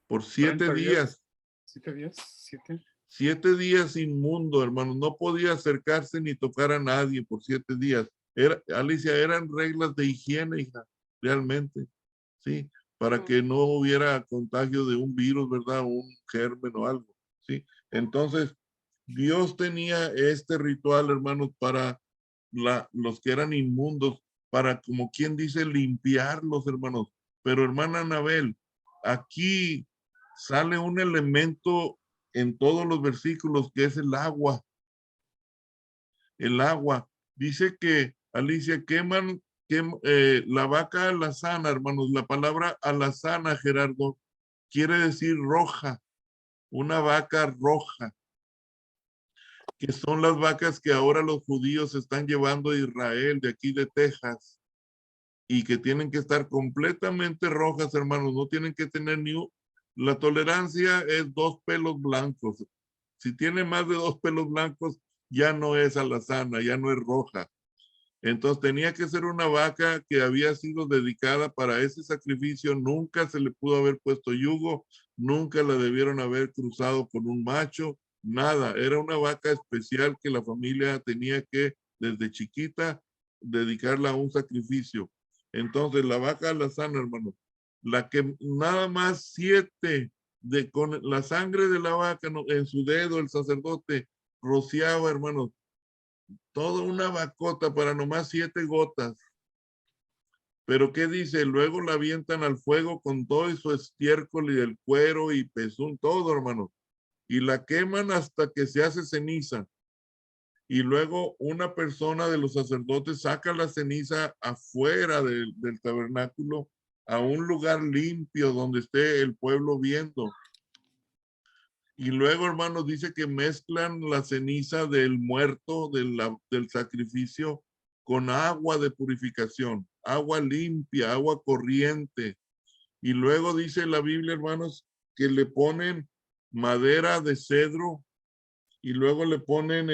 Por 7 30 días. 7 días, 7. 7 días inmundo, hermano. No podía acercarse ni tocar a nadie por 7 días. Alicia, eran reglas de higiene, hija, realmente, sí, para que no hubiera contagio de un virus, ¿verdad? Un germen o algo, sí. Entonces, Dios tenía este ritual, hermanos, para los que eran inmundos, para, como quien dice, limpiarlos, hermanos. Pero, hermana Anabel, aquí sale un elemento en todos los versículos que es el agua. El agua. Dice que, Alicia, queman la vaca alazana, hermanos. La palabra alazana, Gerardo, quiere decir roja. Una vaca roja. Que son las vacas que ahora los judíos están llevando a Israel, de aquí de Texas. Y que tienen que estar completamente rojas, hermanos. No tienen que tener la tolerancia es 2 pelos blancos. Si tiene más de 2 pelos blancos, ya no es alazana, ya no es roja. Entonces tenía que ser una vaca que había sido dedicada para ese sacrificio. Nunca se le pudo haber puesto yugo, nunca la debieron haber cruzado con un macho, nada. Era una vaca especial que la familia tenía que, desde chiquita, dedicarla a un sacrificio. Entonces la vaca alazana, hermano, la que nada más 7 con la sangre de la vaca en su dedo, el sacerdote rociaba, hermano, toda una vacota para nomás 7 gotas. Pero ¿qué dice? Luego la avientan al fuego con todo y su estiércol y el cuero y pezón, todo, hermano. Y la queman hasta que se hace ceniza. Y luego una persona de los sacerdotes saca la ceniza afuera del tabernáculo a un lugar limpio donde esté el pueblo viendo. Y luego, hermanos, dice que mezclan la ceniza del muerto, del sacrificio, con agua de purificación, agua limpia, agua corriente. Y luego dice la Biblia, hermanos, que le ponen madera de cedro y luego le ponen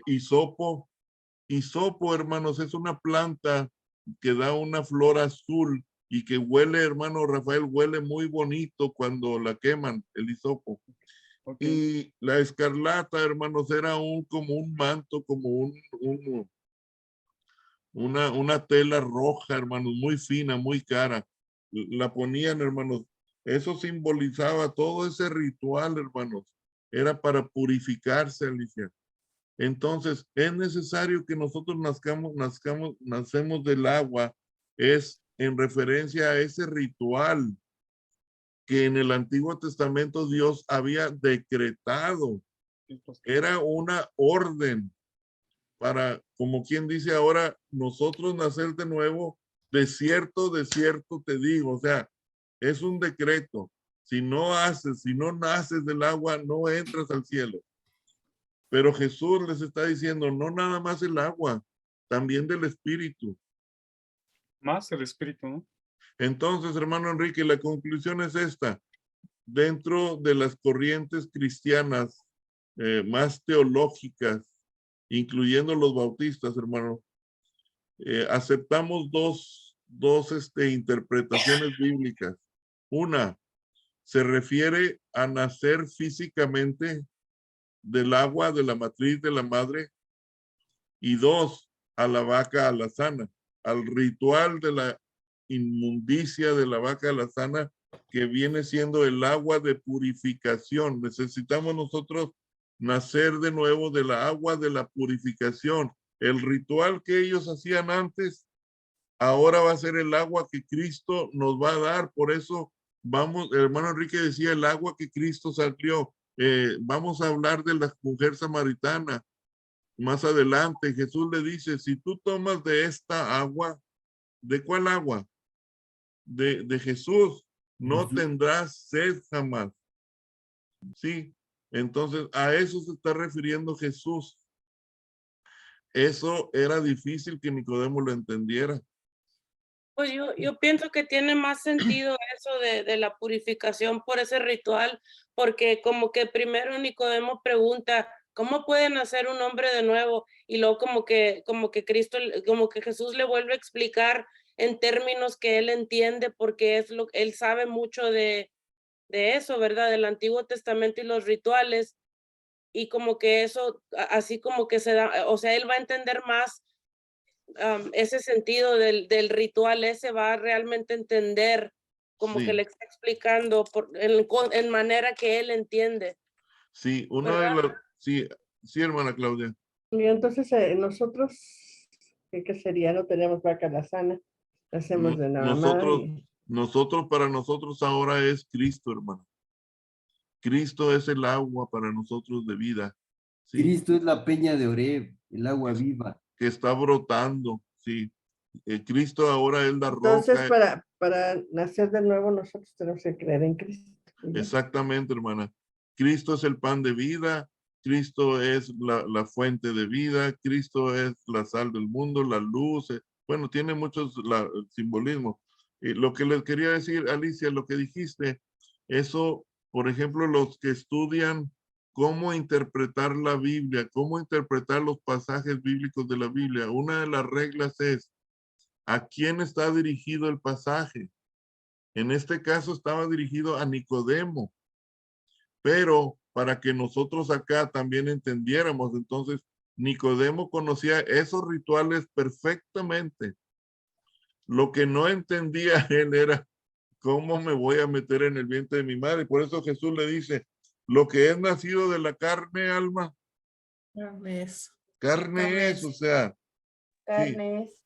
hisopo. Hisopo, hermanos, es una planta que da una flor azul y que huele, hermano Rafael, huele muy bonito cuando la queman, el hisopo. Okay. Y la escarlata, hermanos, era como un manto, como una tela roja, hermanos, muy fina, muy cara. La ponían, hermanos. Eso simbolizaba todo ese ritual, hermanos. Era para purificarse, Alicia. Entonces, es necesario que nosotros nacemos del agua, es en referencia a ese ritual que en el Antiguo Testamento Dios había decretado. Era una orden para, como quien dice ahora, nosotros nacer de nuevo, de cierto te digo, o sea, es un decreto. Si no naces del agua, no entras al cielo. Pero Jesús les está diciendo, no nada más el agua, también del Espíritu. Más el Espíritu, ¿no? Entonces, hermano Enrique, la conclusión es esta. Dentro de las corrientes cristianas más teológicas, incluyendo los bautistas, hermano, aceptamos dos interpretaciones bíblicas. Una, se refiere a nacer físicamente del agua de la matriz de la madre, y 2, a la vaca alazana, al ritual de la inmundicia de la vaca alazana, que viene siendo el agua de purificación. Necesitamos nosotros nacer de nuevo de la agua de la purificación. El ritual que ellos hacían antes, ahora va a ser el agua que Cristo nos va a dar. Por eso vamos, el hermano Enrique decía, el agua que Cristo salió. Vamos a hablar de la mujer samaritana. Más adelante, Jesús le dice, si tú tomas de esta agua, ¿de cuál agua? De Jesús, no tendrás sed jamás. Sí, entonces a eso se está refiriendo Jesús. Eso era difícil que Nicodemo lo entendiera. Pues yo pienso que tiene más sentido eso de la purificación por ese ritual, porque como que primero Nicodemo pregunta, ¿cómo pueden hacer un hombre de nuevo? Y luego como que Cristo, como que Jesús le vuelve a explicar en términos que él entiende, porque él sabe mucho de eso, ¿verdad? Del Antiguo Testamento y los rituales, y como que eso, así como que se da, o sea, él va a entender más ese sentido del ritual, ese va a realmente entender, como que Sí, le está explicando en manera que él entiende, sí, una de ¿verdad? las, sí, sí, hermana Claudia. Y entonces nosotros, ¿qué sería? No tenemos vaca la sana, hacemos de nada más. Nosotros, para nosotros ahora es Cristo, hermano. Cristo es el agua para nosotros de vida, ¿sí? Cristo es la peña de Oreb, el agua Es- viva. Que está brotando, ¿sí? Cristo ahora es la Entonces, roca, para nacer de nuevo, nosotros tenemos que creer en Cristo. exactamente, hermana. Cristo es el pan de vida, Cristo es la fuente de vida, Cristo es la sal del mundo, la luz. Bueno, tiene muchos simbolismos. Lo que les quería decir, Alicia, lo que dijiste, eso, por ejemplo, los que estudian cómo interpretar la Biblia, cómo interpretar los pasajes bíblicos de la Biblia, una de las reglas es ¿a quién está dirigido el pasaje? En este caso estaba dirigido a Nicodemo, pero para que nosotros acá también entendiéramos, entonces Nicodemo conocía esos rituales perfectamente. Lo que no entendía él era cómo me voy a meter en el vientre de mi madre. Por eso Jesús le dice, lo que es nacido de la carne, alma, Carne es. carne es, o sea, sí, Carne es.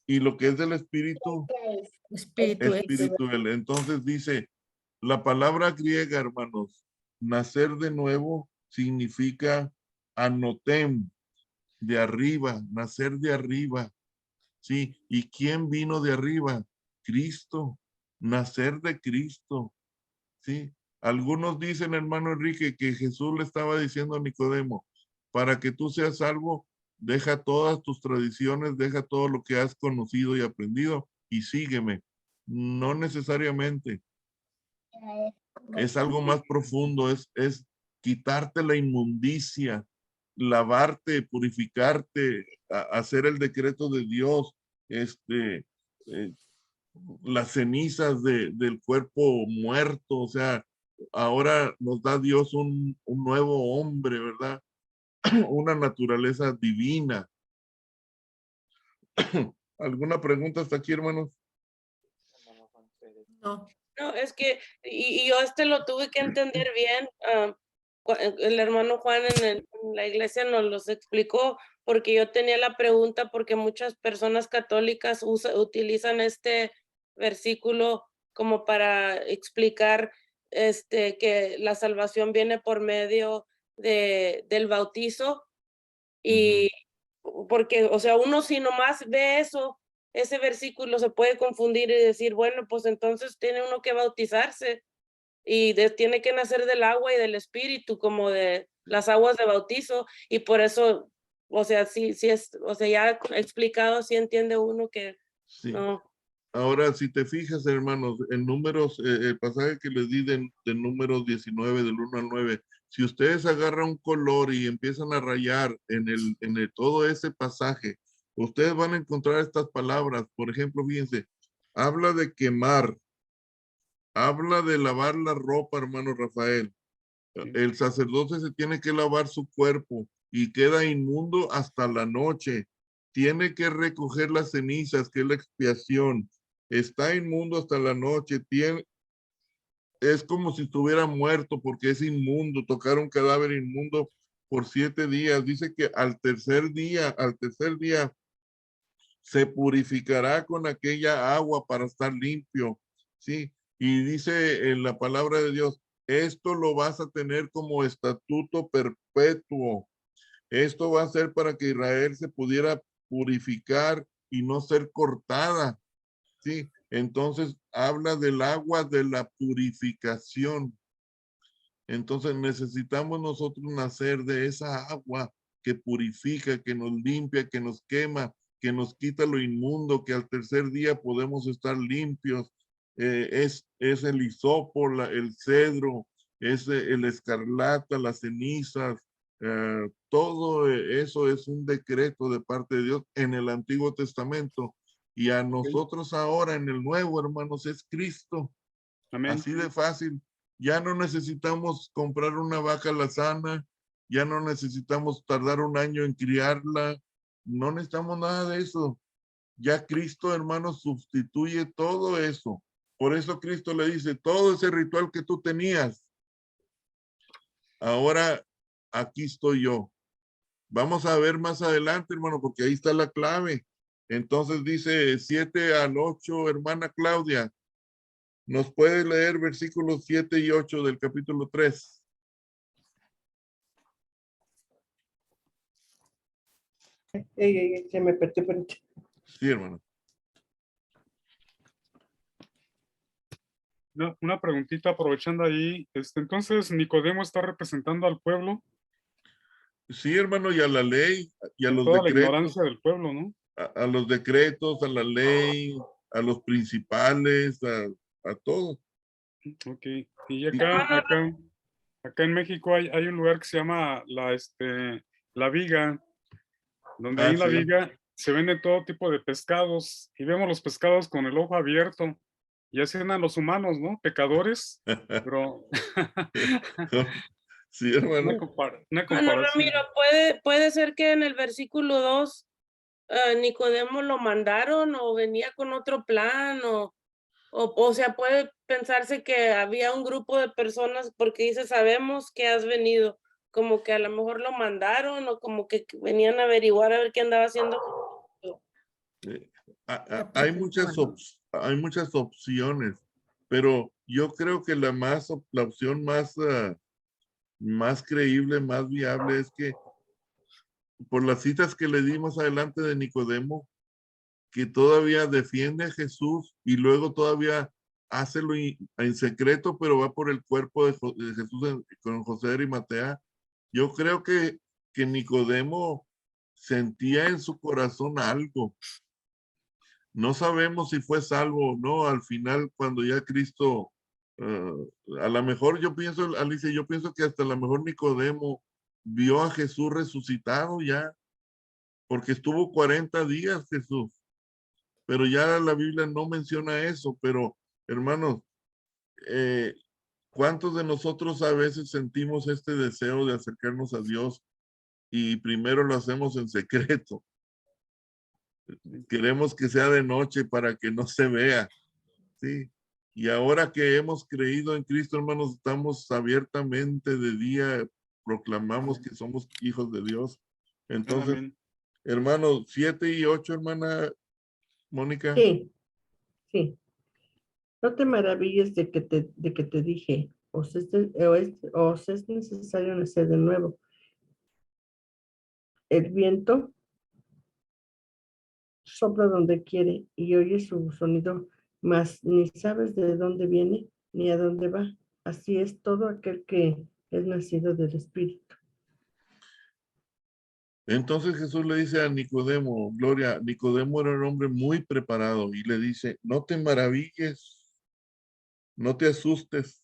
y lo que es del espíritu, Espíritu es. espiritual. Entonces dice, la palabra griega, hermanos, nacer de nuevo significa anotem, de arriba, nacer de arriba. ¿Sí? ¿Y quién vino de arriba? Cristo, nacer de Cristo. ¿Sí? Algunos dicen, hermano Enrique, que Jesús le estaba diciendo a Nicodemo, para que tú seas salvo, deja todas tus tradiciones, deja todo lo que has conocido y aprendido y sígueme. No necesariamente. Es algo más profundo, es quitarte la inmundicia, lavarte, purificarte, hacer el decreto de Dios, eh, las cenizas del cuerpo muerto, o sea, ahora nos da Dios un nuevo hombre, ¿verdad? Una naturaleza divina. ¿Alguna pregunta hasta aquí, hermanos? No. No, es que, y yo lo tuve que entender bien, el hermano Juan en la iglesia nos los explicó, porque yo tenía la pregunta, porque muchas personas católicas utilizan este versículo como para explicar que la salvación viene por medio del bautizo, y porque, o sea, uno si nomás ve eso, ese versículo se puede confundir y decir, bueno, pues entonces tiene uno que bautizarse y tiene que nacer del agua y del espíritu, como de las aguas de bautizo, y por eso, o sea, sí es, o sea, ya explicado, sí entiende uno que Sí. no. Ahora, si te fijas, hermanos, en números, el pasaje que les di de números 19, del 1 al 9, si ustedes agarran un color y empiezan a rayar en todo ese pasaje, ustedes van a encontrar estas palabras. Por ejemplo, fíjense, habla de quemar, habla de lavar la ropa, hermano Rafael. El sacerdote se tiene que lavar su cuerpo y queda inmundo hasta la noche. Tiene que recoger las cenizas, que es la expiación. Está inmundo hasta la noche. Es como si estuviera muerto porque es inmundo. Tocar un cadáver inmundo por 7 días. Dice que al tercer día se purificará con aquella agua para estar limpio. ¿Sí? Y dice en la palabra de Dios, esto lo vas a tener como estatuto perpetuo. Esto va a ser para que Israel se pudiera purificar y no ser cortada. ¿Sí? Entonces habla del agua de la purificación. Entonces necesitamos nosotros nacer de esa agua que purifica, que nos limpia, que nos quema, que nos quita lo inmundo, que al tercer día podemos estar limpios. Es el hisopo, el cedro, es el escarlata, las cenizas. Todo eso es un decreto de parte de Dios en el Antiguo Testamento. Y a nosotros ahora en el Nuevo, hermanos, es Cristo. Amén. Así de fácil. Ya no necesitamos comprar una vaca alazana, ya no necesitamos tardar un año en criarla, no necesitamos nada de eso. Ya Cristo, hermanos, sustituye todo eso. Por eso Cristo le dice, todo ese ritual que tú tenías, ahora aquí estoy yo. Vamos a ver más adelante, hermano, porque ahí está la clave. Entonces dice 7 al 8, hermana Claudia. ¿Nos puede leer versículos 7 y 8 del capítulo 3? Se me perdió. Sí, hermano. Una preguntita aprovechando ahí. Entonces, Nicodemo está representando al pueblo Sí, hermano, y a la ley, y a en los toda la decretos, ignorancia del pueblo, ¿no? a los decretos, a la ley, a los principales, a todo. Ok. Y acá en México hay un lugar que se llama La Viga, donde ahí en La Sí. Viga se venden todo tipo de pescados y vemos los pescados con el ojo abierto y así andan los humanos, ¿no? Pecadores, pero Sí, hermano. una Bueno, comparación. Ramiro, puede ser que en el versículo 2 Nicodemo lo mandaron o venía con otro plan o sea, puede pensarse que había un grupo de personas porque dice, sabemos que has venido, como que a lo mejor lo mandaron o como que venían a averiguar a ver qué andaba haciendo. Hay muchas opciones, pero yo creo que la opción más creíble, más viable es que por las citas que le dimos adelante de Nicodemo, que todavía defiende a Jesús y luego todavía hace lo en secreto, pero va por el cuerpo de Jesús con José de Arimatea. Yo creo que Nicodemo sentía en su corazón algo. No sabemos si fue salvo o no. Al final, cuando ya Cristo, a lo mejor yo pienso, Alicia, yo pienso que hasta a lo mejor Nicodemo vio a Jesús resucitado ya, porque estuvo 40 días Jesús. Pero ya la Biblia no menciona eso. Pero, hermanos, ¿cuántos de nosotros a veces sentimos este deseo de acercarnos a Dios y primero lo hacemos en secreto? Queremos que sea de noche para que no se vea, ¿sí? Y ahora que hemos creído en Cristo, hermanos, estamos abiertamente de día, proclamamos que somos hijos de Dios. Entonces, Amén. hermanos, 7 y 8, hermana Mónica. Sí, sí. No te maravilles de que te dije, os es necesario nacer de nuevo. El viento sopla donde quiere y oyes su sonido, mas ni sabes de dónde viene ni a dónde va. Así es todo aquel que es nacido del Espíritu. Entonces Jesús le dice a Nicodemo, Gloria, Nicodemo era un hombre muy preparado y le dice, no te maravilles, no te asustes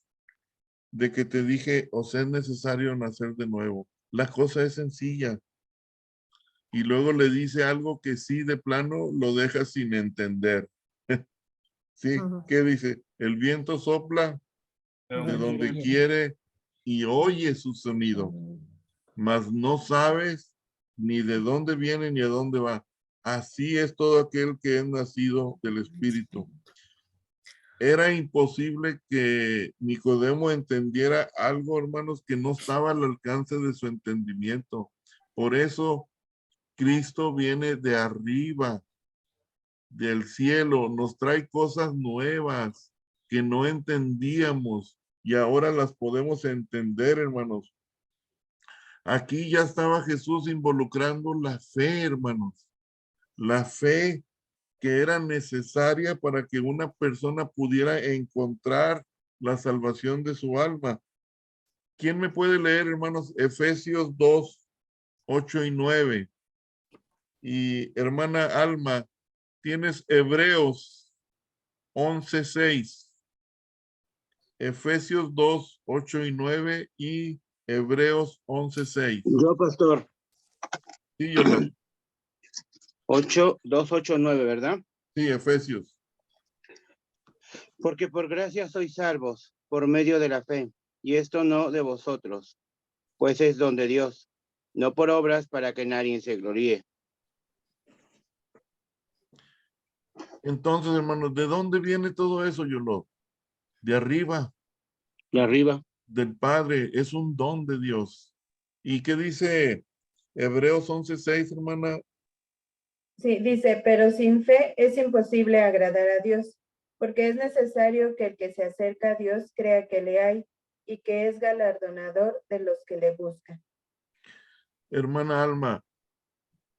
de que te dije, os es necesario nacer de nuevo. La cosa es sencilla. Y luego le dice algo que sí, de plano, lo deja sin entender. ¿Sí? ¿Qué dice? El viento sopla de donde quiere y oye su sonido, mas no sabes ni de dónde viene ni a dónde va. Así es todo aquel que es nacido del Espíritu. Era imposible que Nicodemo entendiera algo, hermanos, que no estaba al alcance de su entendimiento. Por eso Cristo viene de arriba, del cielo, nos trae cosas nuevas que no entendíamos y ahora las podemos entender, hermanos. Aquí ya estaba Jesús involucrando la fe, hermanos. La fe que era necesaria para que una persona pudiera encontrar la salvación de su alma. ¿Quién me puede leer, hermanos? Efesios 2, 8 y 9. Y hermana Alma, tienes Hebreos 11:6, Efesios 2:8 y 9 y Hebreos 11:6. Yo, pastor, Sí, yo lo. 8, 2, 8, 9, ¿verdad? Sí, Efesios. Porque por gracia sois salvos, por medio de la fe, y esto no de vosotros, pues es don de Dios, no por obras para que nadie se gloríe. Entonces, hermanos, ¿de dónde viene todo eso, Yolo? De arriba, Y arriba, del Padre, es un don de Dios. ¿Y qué dice Hebreos 11:6, hermana? Sí, dice, pero sin fe es imposible agradar a Dios, porque es necesario que el que se acerca a Dios crea que le hay y que es galardonador de los que le buscan. Hermana Alma,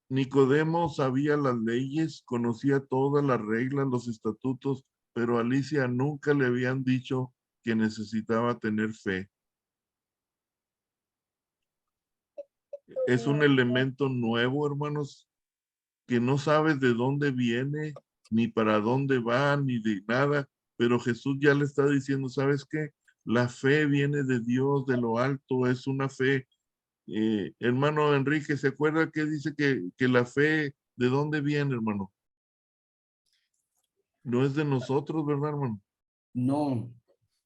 Nicodemo sabía las leyes, conocía todas las reglas, los estatutos, pero a Alicia nunca le habían dicho que necesitaba tener fe. Es un elemento nuevo, hermanos, que no sabes de dónde viene, ni para dónde va, ni de nada, pero Jesús ya le está diciendo, ¿sabes qué? La fe viene de Dios, de lo alto, es una fe. Hermano Enrique, ¿se acuerda que dice que la fe, de dónde viene, hermano? No es de nosotros, ¿verdad, hermano? No.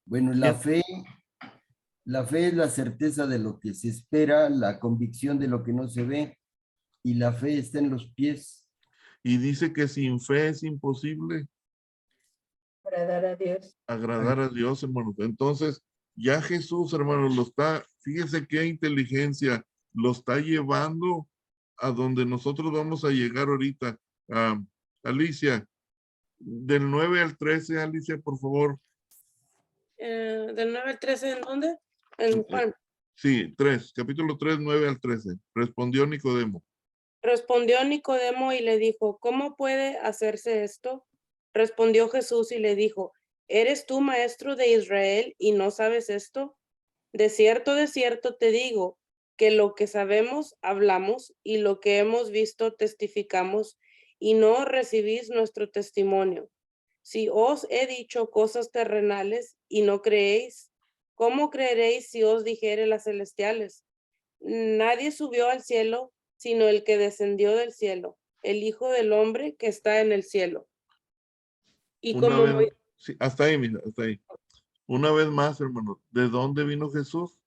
Bueno, ¿Quién? la fe es la certeza de lo que se espera, la convicción de lo que no se ve, y la fe está en los pies. Y dice que sin fe es imposible Agradar a Dios. agradar a Dios, hermano. Entonces, ya Jesús, hermano, lo está, fíjese qué inteligencia, lo está llevando a donde nosotros vamos a llegar ahorita. Ah, Alicia, del 9 al 13, Alicia, por favor. Del 9 al 13, ¿en dónde? En Juan. Sí, capítulo 3, 9 al 13. Respondió Nicodemo. Respondió Nicodemo y le dijo, ¿cómo puede hacerse esto? Respondió Jesús y le dijo, ¿eres tú maestro de Israel y no sabes esto? De cierto te digo, que lo que sabemos hablamos y lo que hemos visto testificamos y no recibís nuestro testimonio. Si os he dicho cosas terrenales y no creéis, ¿cómo creeréis si os dijere las celestiales? Nadie subió al cielo, sino el que descendió del cielo, el Hijo del Hombre que está en el cielo. Y Una como vez, sí, hasta ahí, mira, hasta ahí. Una vez más, hermano, ¿de dónde vino Jesús?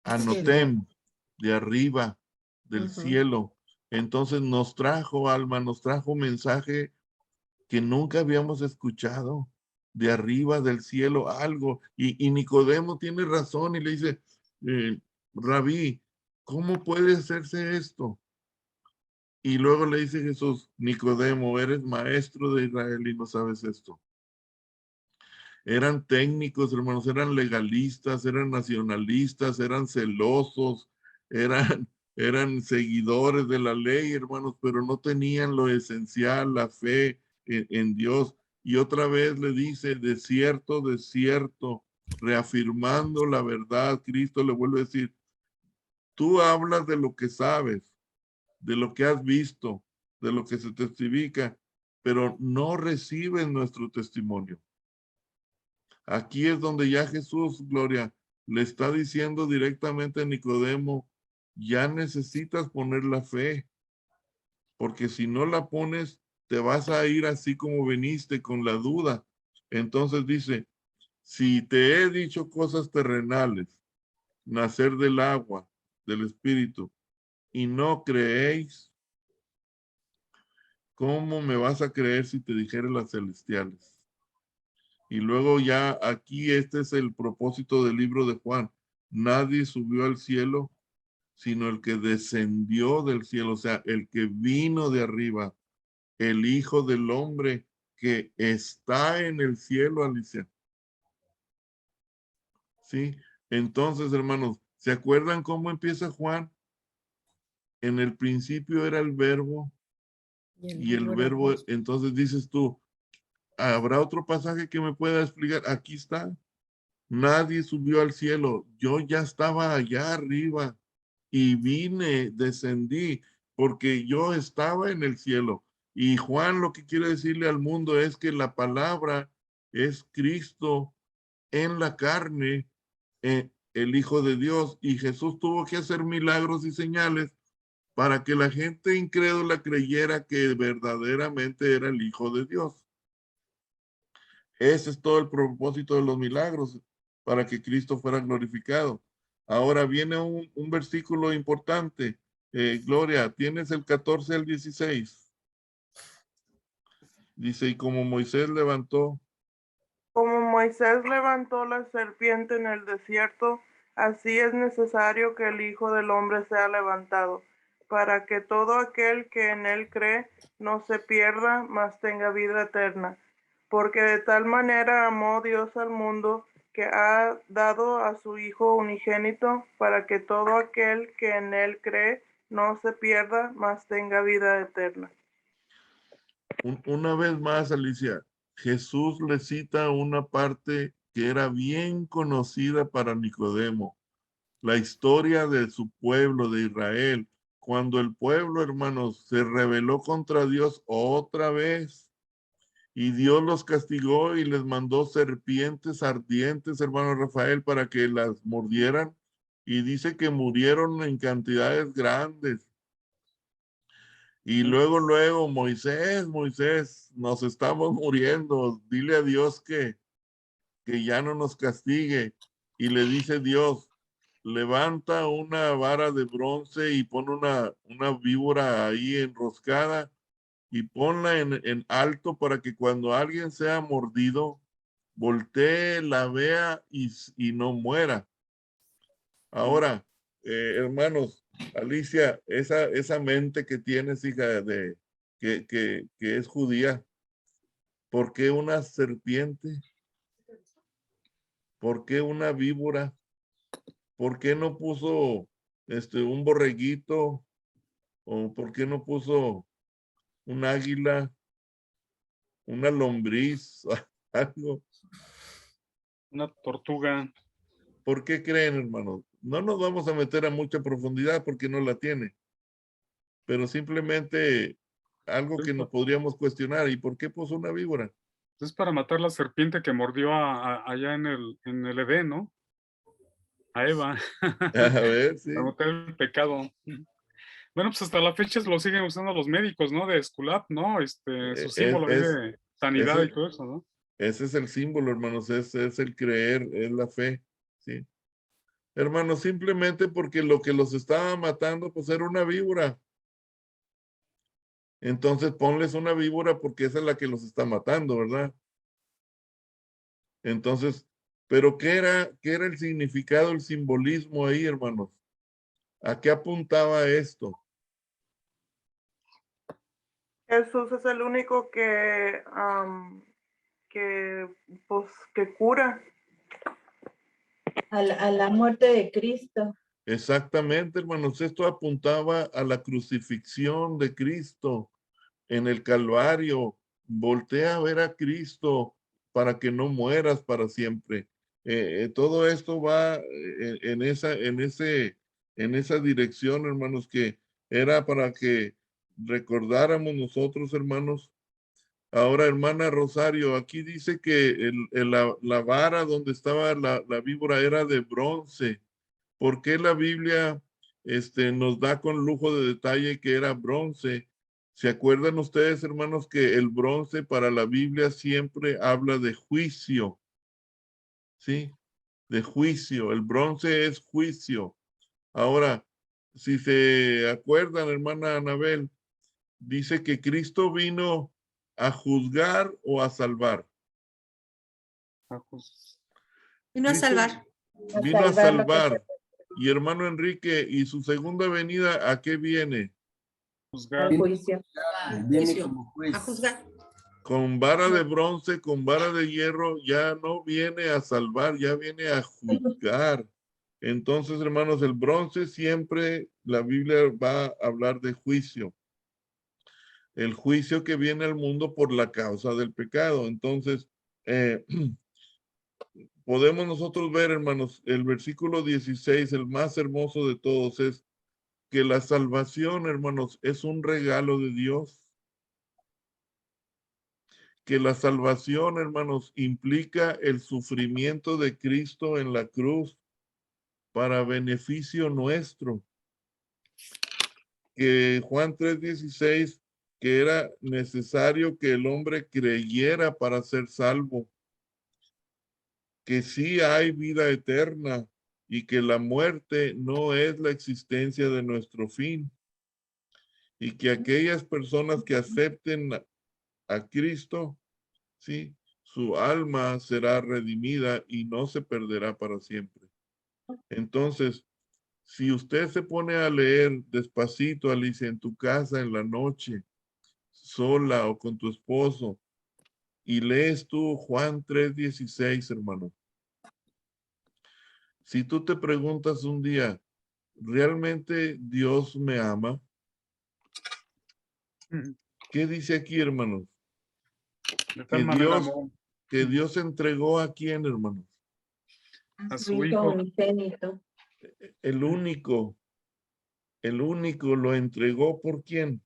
Anotem, de arriba, del cielo. Entonces nos trajo, Alma, nos trajo un mensaje que nunca habíamos escuchado, de arriba, del cielo, algo. Y Nicodemo tiene razón y le dice, Rabí, ¿cómo puede hacerse esto? Y luego le dice Jesús, Nicodemo, eres maestro de Israel y no sabes esto. Eran técnicos, hermanos, eran legalistas, eran nacionalistas, eran celosos, eran seguidores de la ley, hermanos, pero no tenían lo esencial, la fe en Dios. Y otra vez le dice, de cierto, reafirmando la verdad, Cristo le vuelve a decir, tú hablas de lo que sabes, de lo que has visto, de lo que se testifica, pero no recibes nuestro testimonio. Aquí es donde ya Jesús, Gloria, le está diciendo directamente a Nicodemo, ya necesitas poner la fe, porque si no la pones, te vas a ir así como viniste, con la duda. Entonces dice, si te he dicho cosas terrenales, nacer del agua, del espíritu, y no creéis, ¿cómo me vas a creer si te dijere las celestiales? Y luego ya aquí este es el propósito del libro de Juan. Nadie subió al cielo, sino el que descendió del cielo, o sea, el que vino de arriba, el Hijo del Hombre que está en el cielo, Alicia. ¿Sí? Entonces, hermanos, ¿se acuerdan cómo empieza Juan? En el principio era el verbo y el verbo, entonces dices tú, ¿habrá otro pasaje que me pueda explicar? Aquí está. Nadie subió al cielo. Yo ya estaba allá arriba y vine, descendí, porque yo estaba en el cielo. Y Juan lo que quiere decirle al mundo es que la palabra es Cristo en la carne, el Hijo de Dios. Y Jesús tuvo que hacer milagros y señales para que la gente incrédula creyera que verdaderamente era el Hijo de Dios. Ese es todo el propósito de los milagros, para que Cristo fuera glorificado. Ahora viene un versículo importante. Gloria, tienes el 14 al 16. Dice, y como Moisés levantó. Como Moisés levantó la serpiente en el desierto, así es necesario que el Hijo del Hombre sea levantado, para que todo aquel que en él cree no se pierda, mas tenga vida eterna. Porque de tal manera amó Dios al mundo, que ha dado a su Hijo unigénito, para que todo aquel que en él cree no se pierda, mas tenga vida eterna. Una vez más, Alicia, Jesús le cita una parte que era bien conocida para Nicodemo, la historia de su pueblo, de Israel, cuando el pueblo, hermanos, se rebeló contra Dios otra vez y Dios los castigó y les mandó serpientes ardientes, hermano Rafael, para que las mordieran, y dice que murieron en cantidades grandes. Y luego, Moisés, nos estamos muriendo, dile a Dios que ya no nos castigue. Y le dice Dios, levanta una vara de bronce y pon una víbora ahí enroscada y ponla en alto para que cuando alguien sea mordido, voltee, la vea y no muera. Ahora, hermanos, Alicia, esa mente que tienes, hija, que es judía, ¿por qué una serpiente? ¿Por qué una víbora? ¿Por qué no puso un borreguito? ¿O por qué no puso un águila? ¿Una lombriz? Algo. Una tortuga. ¿Por qué creen, hermanos? No nos vamos a meter a mucha profundidad porque no la tiene. Pero simplemente algo que nos podríamos cuestionar. ¿Y por qué puso una víbora? Es para matar la serpiente que mordió allá en el Edén, ¿no? A Eva. A ver, sí. Para matar el pecado. Bueno, pues hasta la fecha lo siguen usando los médicos, ¿no? De Esculap, ¿no? Su símbolo ahí de sanidad y todo eso, ¿no? Ese es el símbolo, hermanos. Ese es el creer, es la fe, ¿sí? Hermanos, simplemente porque lo que los estaba matando, pues era una víbora. Entonces ponles una víbora porque esa es la que los está matando, ¿verdad? Entonces, pero ¿qué era el significado, el simbolismo ahí, hermanos? ¿A qué apuntaba esto? Jesús es el único que cura. A la muerte de Cristo. Exactamente, hermanos. Esto apuntaba a la crucifixión de Cristo en el Calvario. Voltea a ver a Cristo para que no mueras para siempre. Todo esto va en esa dirección, hermanos, que era para que recordáramos nosotros, hermanos. Ahora, hermana Rosario, aquí dice que la vara donde estaba la víbora era de bronce. ¿Por qué la Biblia nos da con lujo de detalle que era bronce? ¿Se acuerdan ustedes, hermanos, que el bronce para la Biblia siempre habla de juicio? ¿Sí? De juicio. El bronce es juicio. Ahora, si se acuerdan, hermana Anabel, dice que Cristo vino a juzgar o a salvar. Vino a salvar. Vino a salvar. Y hermano Enrique, ¿y su segunda venida a qué viene? Al juicio. Viene como juez. A juzgar. Con vara de bronce, con vara de hierro, ya no viene a salvar, ya viene a juzgar. Entonces, hermanos, el bronce siempre, la Biblia va a hablar de juicio. El juicio que viene al mundo por la causa del pecado. Entonces, podemos nosotros ver, hermanos, el versículo 16, el más hermoso de todos es, que la salvación, hermanos, es un regalo de Dios. Que la salvación, hermanos, implica el sufrimiento de Cristo en la cruz para beneficio nuestro. Que Juan 3:16, que era necesario que el hombre creyera para ser salvo. Que sí hay vida eterna y que la muerte no es la existencia de nuestro fin. Y que aquellas personas que acepten a Cristo, sí, su alma será redimida y no se perderá para siempre. Entonces, si usted se pone a leer despacito, Alicia, en tu casa en la noche, sola o con tu esposo, y lees tú Juan 3:16, hermano. Si tú te preguntas un día, ¿realmente Dios me ama? ¿Qué dice aquí, hermanos? De tal manera amó Que Dios entregó a quién, hermanos. a su Hijo. Unigénito. El único lo entregó ¿por quién?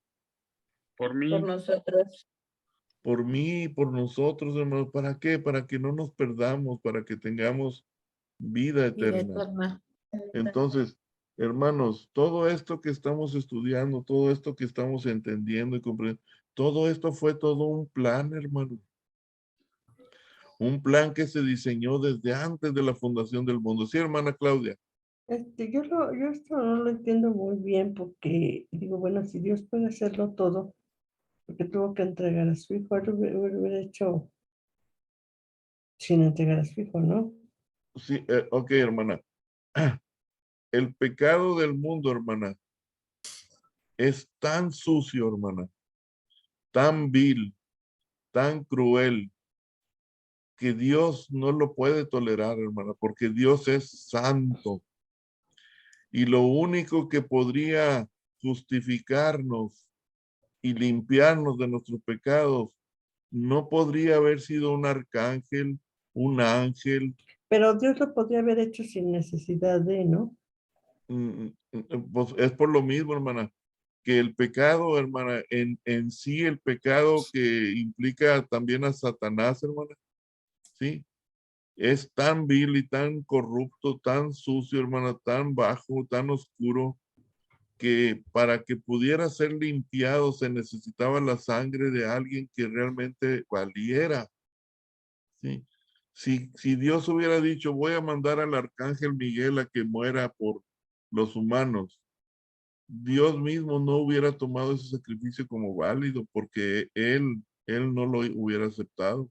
Por mí. Por nosotros. Por mí y por nosotros, hermanos. ¿Para qué? Para que no nos perdamos, para que tengamos vida eterna. Entonces, hermanos, todo esto que estamos estudiando, todo esto que estamos entendiendo y comprendiendo, todo esto fue todo un plan, hermano. Un plan que se diseñó desde antes de la fundación del mundo. Sí, hermana Claudia. Yo esto no lo entiendo muy bien porque digo, bueno, si Dios puede hacerlo todo, porque tuvo que entregar a su hijo, lo hubiera hecho sin entregar a su hijo, ¿no? Sí, ok, hermana. El pecado del mundo, hermana, es tan sucio, hermana, tan vil, tan cruel, que Dios no lo puede tolerar, hermana, porque Dios es santo. Y lo único que podría justificarnos y limpiarnos de nuestros pecados no podría haber sido un arcángel, un ángel. Pero Dios lo podría haber hecho sin necesidad de, ¿no? Pues es por lo mismo, hermana, que el pecado, hermana, en sí el pecado que implica también a Satanás, hermana, ¿sí? Es tan vil y tan corrupto, tan sucio, hermana, tan bajo, tan oscuro, que para que pudiera ser limpiado se necesitaba la sangre de alguien que realmente valiera. ¿Sí? Si Dios hubiera dicho, voy a mandar al arcángel Miguel a que muera por los humanos, Dios mismo no hubiera tomado ese sacrificio como válido porque él no lo hubiera aceptado.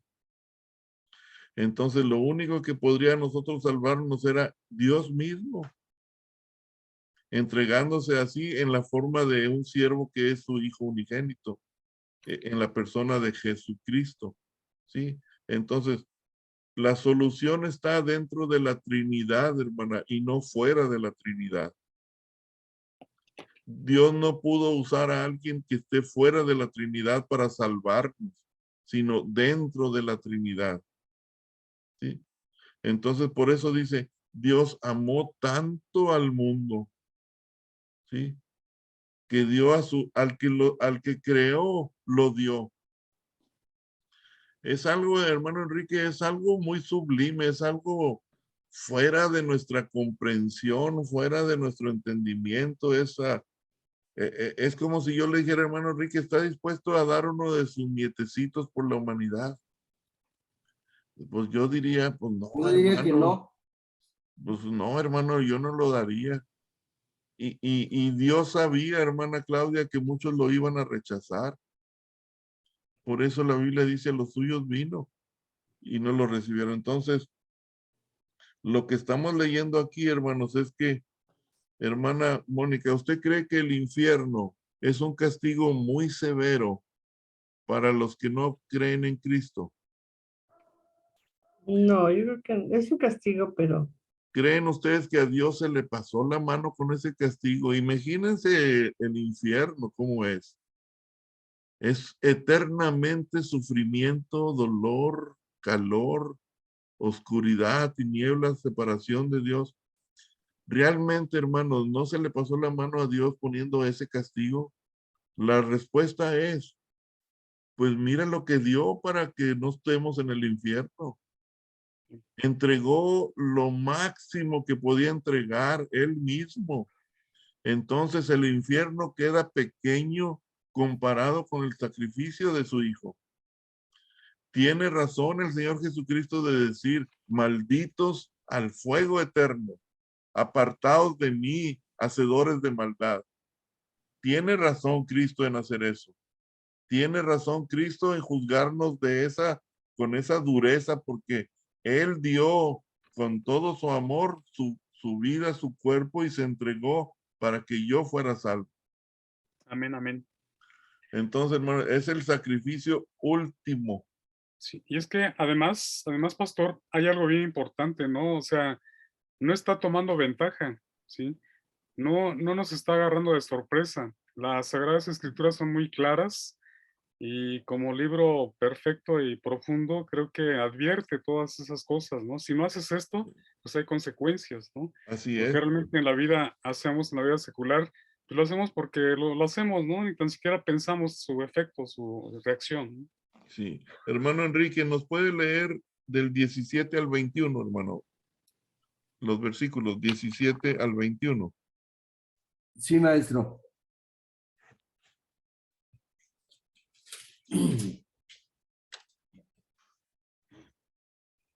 Entonces lo único que podría nosotros salvarnos era Dios mismo, entregándose así en la forma de un siervo que es su hijo unigénito, en la persona de Jesucristo. ¿Sí? Entonces, la solución está dentro de la Trinidad, hermana, y no fuera de la Trinidad. Dios no pudo usar a alguien que esté fuera de la Trinidad para salvarnos, sino dentro de la Trinidad. ¿Sí? Entonces, por eso dice, Dios amó tanto al mundo, ¿sí? Que dio al que creó, lo dio. Es algo, hermano Enrique, es algo muy sublime, es algo fuera de nuestra comprensión, fuera de nuestro entendimiento. Es como si yo le dijera, hermano Enrique, ¿está dispuesto a dar uno de sus nietecitos por la humanidad? Pues yo diría, pues no, Yo diría que hermano. no. Pues no, hermano, yo no lo daría. Y Dios sabía, hermana Claudia, que muchos lo iban a rechazar. Por eso la Biblia dice, los suyos vino y no lo recibieron. Entonces, lo que estamos leyendo aquí, hermanos, es que, hermana Mónica, ¿usted cree que el infierno es un castigo muy severo para los que no creen en Cristo? No, yo creo que es un castigo, pero ¿Creen ustedes que a Dios se le pasó la mano con ese castigo? Imagínense el infierno, ¿cómo es? Es eternamente sufrimiento, dolor, calor, oscuridad, tinieblas, separación de Dios. ¿Realmente, hermanos, no se le pasó la mano a Dios poniendo ese castigo? La respuesta es, pues mira lo que dio para que no estemos en el infierno. Entregó lo máximo que podía entregar él mismo. Entonces el infierno queda pequeño comparado con el sacrificio de su Hijo. Tiene razón el Señor Jesucristo de decir, malditos al fuego eterno, apartados de mí, hacedores de maldad. Tiene razón Cristo en hacer eso. Tiene razón Cristo en juzgarnos con esa dureza, porque Él dio con todo su amor su vida, su cuerpo, y se entregó para que yo fuera salvo. Amén, amén. Entonces, hermano, es el sacrificio último. Sí, y es que además, pastor, hay algo bien importante, ¿no? O sea, no está tomando ventaja, ¿sí? No nos está agarrando de sorpresa. Las Sagradas Escrituras son muy claras y como libro perfecto y profundo, creo que advierte todas esas cosas, ¿no? Si no haces esto, pues hay consecuencias, ¿no? Así Lo es. que realmente en la vida hacemos, en la vida secular, pues lo hacemos porque lo hacemos, ¿no? Ni tan siquiera pensamos su efecto, su reacción, ¿no? Sí. Hermano Enrique, ¿nos puede leer del 17 al 21, hermano? Los versículos 17 al 21. Sí, maestro.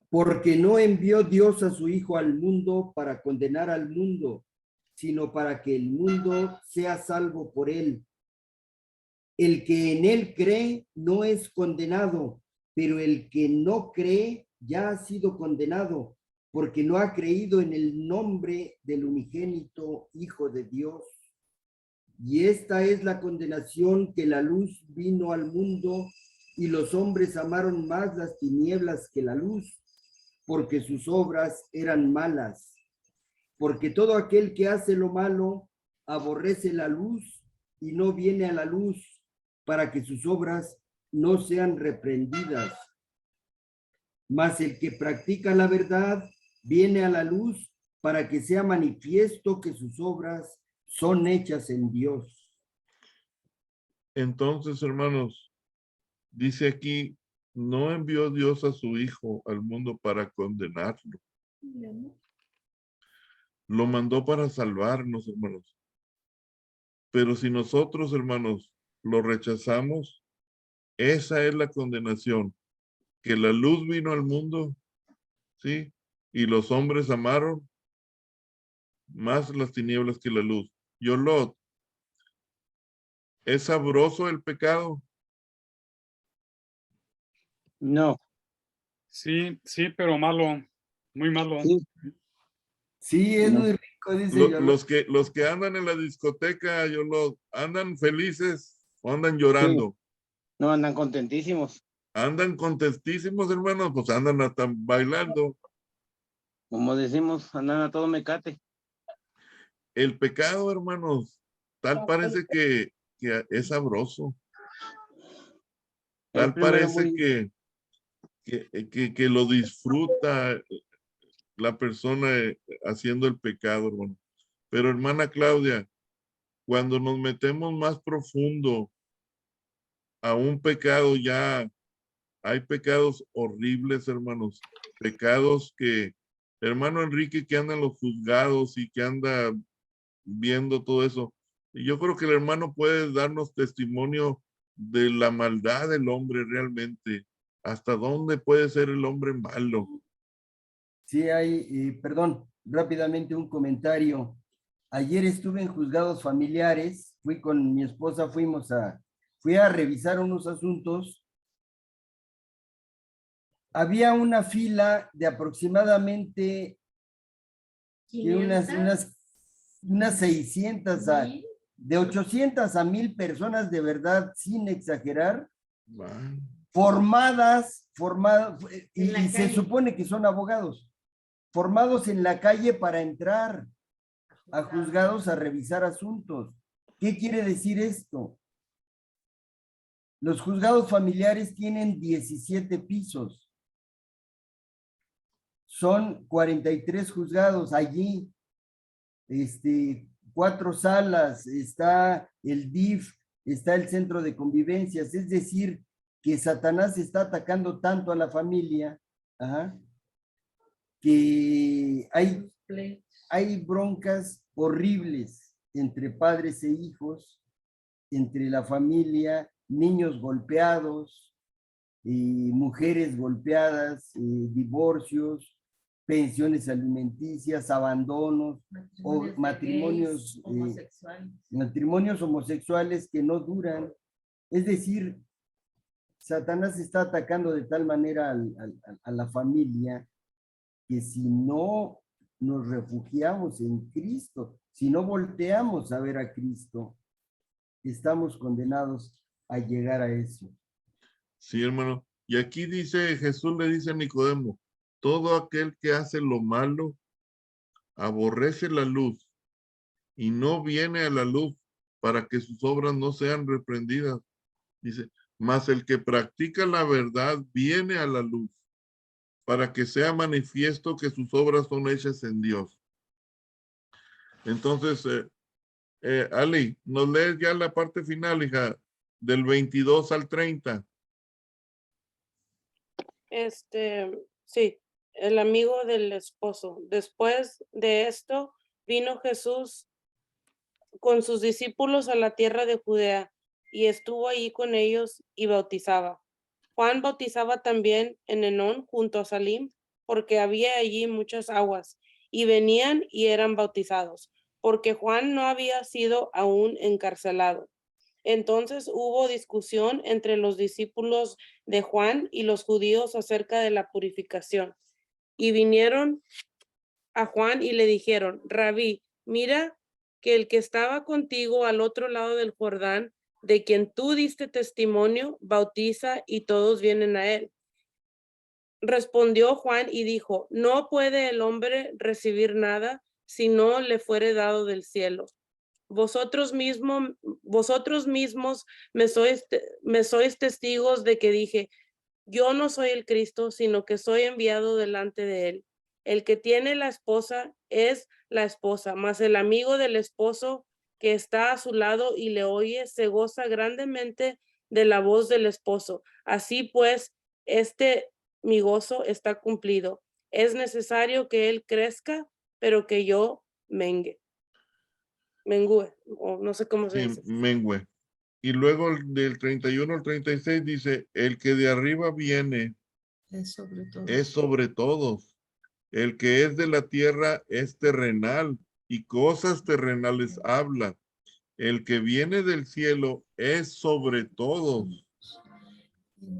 Porque no envió Dios a su Hijo al mundo para condenar al mundo, sino para que el mundo sea salvo por él. El que en él cree no es condenado, pero el que no cree ya ha sido condenado, porque no ha creído en el nombre del unigénito Hijo de Dios. Y esta es la condenación, que la luz vino al mundo y los hombres amaron más las tinieblas que la luz, porque sus obras eran malas. Porque todo aquel que hace lo malo aborrece la luz y no viene a la luz, para que sus obras no sean reprendidas. Mas el que practica la verdad viene a la luz, para que sea manifiesto que sus obras son hechas en Dios. Entonces, hermanos, dice aquí, no envió Dios a su Hijo al mundo para condenarlo. Lo mandó para salvarnos, hermanos. Pero si nosotros, hermanos, lo rechazamos, esa es la condenación, que la luz vino al mundo, ¿sí? Y los hombres amaron más las tinieblas que la luz. Yolot, ¿es sabroso el pecado? No. Sí, pero malo, muy malo. Sí. Sí, es No. muy rico, dice yo. Los que andan en la discoteca, Yolot, ¿andan felices o andan llorando? No, andan contentísimos. Andan contentísimos, hermanos, pues andan hasta bailando. Como decimos, andan a todo mecate. El pecado, hermanos, tal parece que es sabroso. El Tal primero parece que lo disfruta la persona haciendo el pecado, hermano. Pero hermana Claudia, cuando nos metemos más profundo a un pecado, ya hay pecados horribles, hermanos. Pecados que, hermano Enrique, que anda en los juzgados y que anda viendo todo eso. Y yo creo que el hermano puede darnos testimonio de la maldad del hombre realmente. ¿Hasta dónde puede ser el hombre malo? Sí, hay, perdón, rápidamente un comentario. Ayer estuve en juzgados familiares, fui con mi esposa, fui a revisar unos asuntos. Había una fila de aproximadamente unas 600, de 800 a 1000 personas, de verdad, sin exagerar, formadas, y se supone que son abogados, formados en la calle para entrar a juzgados a revisar asuntos. ¿Qué quiere decir esto? Los juzgados familiares tienen 17 pisos. Son 43 juzgados allí. 4 salas, está el DIF, está el centro de convivencias. Es decir, que Satanás está atacando tanto a la familia, que hay broncas horribles entre padres e hijos, entre la familia, niños golpeados, mujeres golpeadas, divorcios, pensiones alimenticias, abandonos, o matrimonios, matrimonios homosexuales que no duran. Es decir, Satanás está atacando de tal manera a la familia que si no nos refugiamos en Cristo, si no volteamos a ver a Cristo, estamos condenados a llegar a eso. Sí, hermano. Y aquí dice, Jesús le dice a Nicodemo, todo aquel que hace lo malo, aborrece la luz y no viene a la luz para que sus obras no sean reprendidas. Dice, mas el que practica la verdad viene a la luz para que sea manifiesto que sus obras son hechas en Dios. Entonces, Ali, nos lees ya la parte final, hija, del 22 al 30. Sí, el amigo del esposo. Después de esto, vino Jesús con sus discípulos a la tierra de Judea y estuvo allí con ellos y bautizaba. Juan bautizaba también en Enón junto a Salim, porque había allí muchas aguas, y venían y eran bautizados, porque Juan no había sido aún encarcelado. Entonces hubo discusión entre los discípulos de Juan y los judíos acerca de la purificación. Y vinieron a Juan y le dijeron, Rabí, mira que el que estaba contigo al otro lado del Jordán, de quien tú diste testimonio, bautiza y todos vienen a él. Respondió Juan y dijo, no puede el hombre recibir nada si no le fuere dado del cielo. Vosotros mismos me sois testigos de que dije, yo no soy el Cristo, sino que soy enviado delante de él. El que tiene la esposa es la esposa, mas el amigo del esposo que está a su lado y le oye se goza grandemente de la voz del esposo. Así pues, mi gozo está cumplido. Es necesario que él crezca, pero que yo mengue, o no sé cómo se dice. Mengüe. Y luego del 31 al 36 dice, el que de arriba viene Es sobre todo. es sobre todos. El que es de la tierra es terrenal y cosas terrenales habla. El que viene del cielo es sobre todos.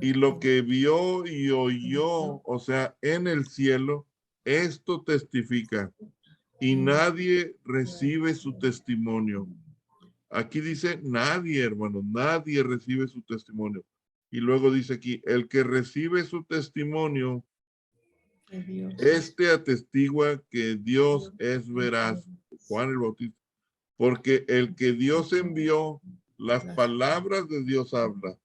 Y lo que vio y oyó, o sea, en el cielo, esto testifica. Y nadie recibe su testimonio. Aquí dice nadie, hermano, nadie recibe su testimonio. Y luego dice aquí, el que recibe su testimonio, este atestigua que Dios es veraz, Juan el Bautista, porque el que Dios envió, las palabras de Dios habla.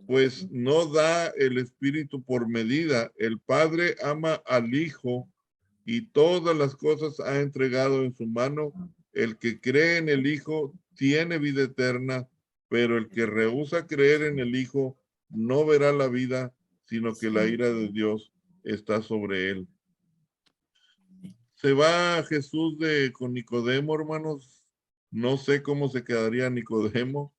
Pues no da el Espíritu por medida. El Padre ama al Hijo y todas las cosas ha entregado en su mano. El que cree en el Hijo tiene vida eterna, pero el que rehúsa creer en el Hijo no verá la vida, sino que la ira de Dios está sobre él. Se va Jesús con Nicodemo, hermanos. No sé cómo se quedaría Nicodemo,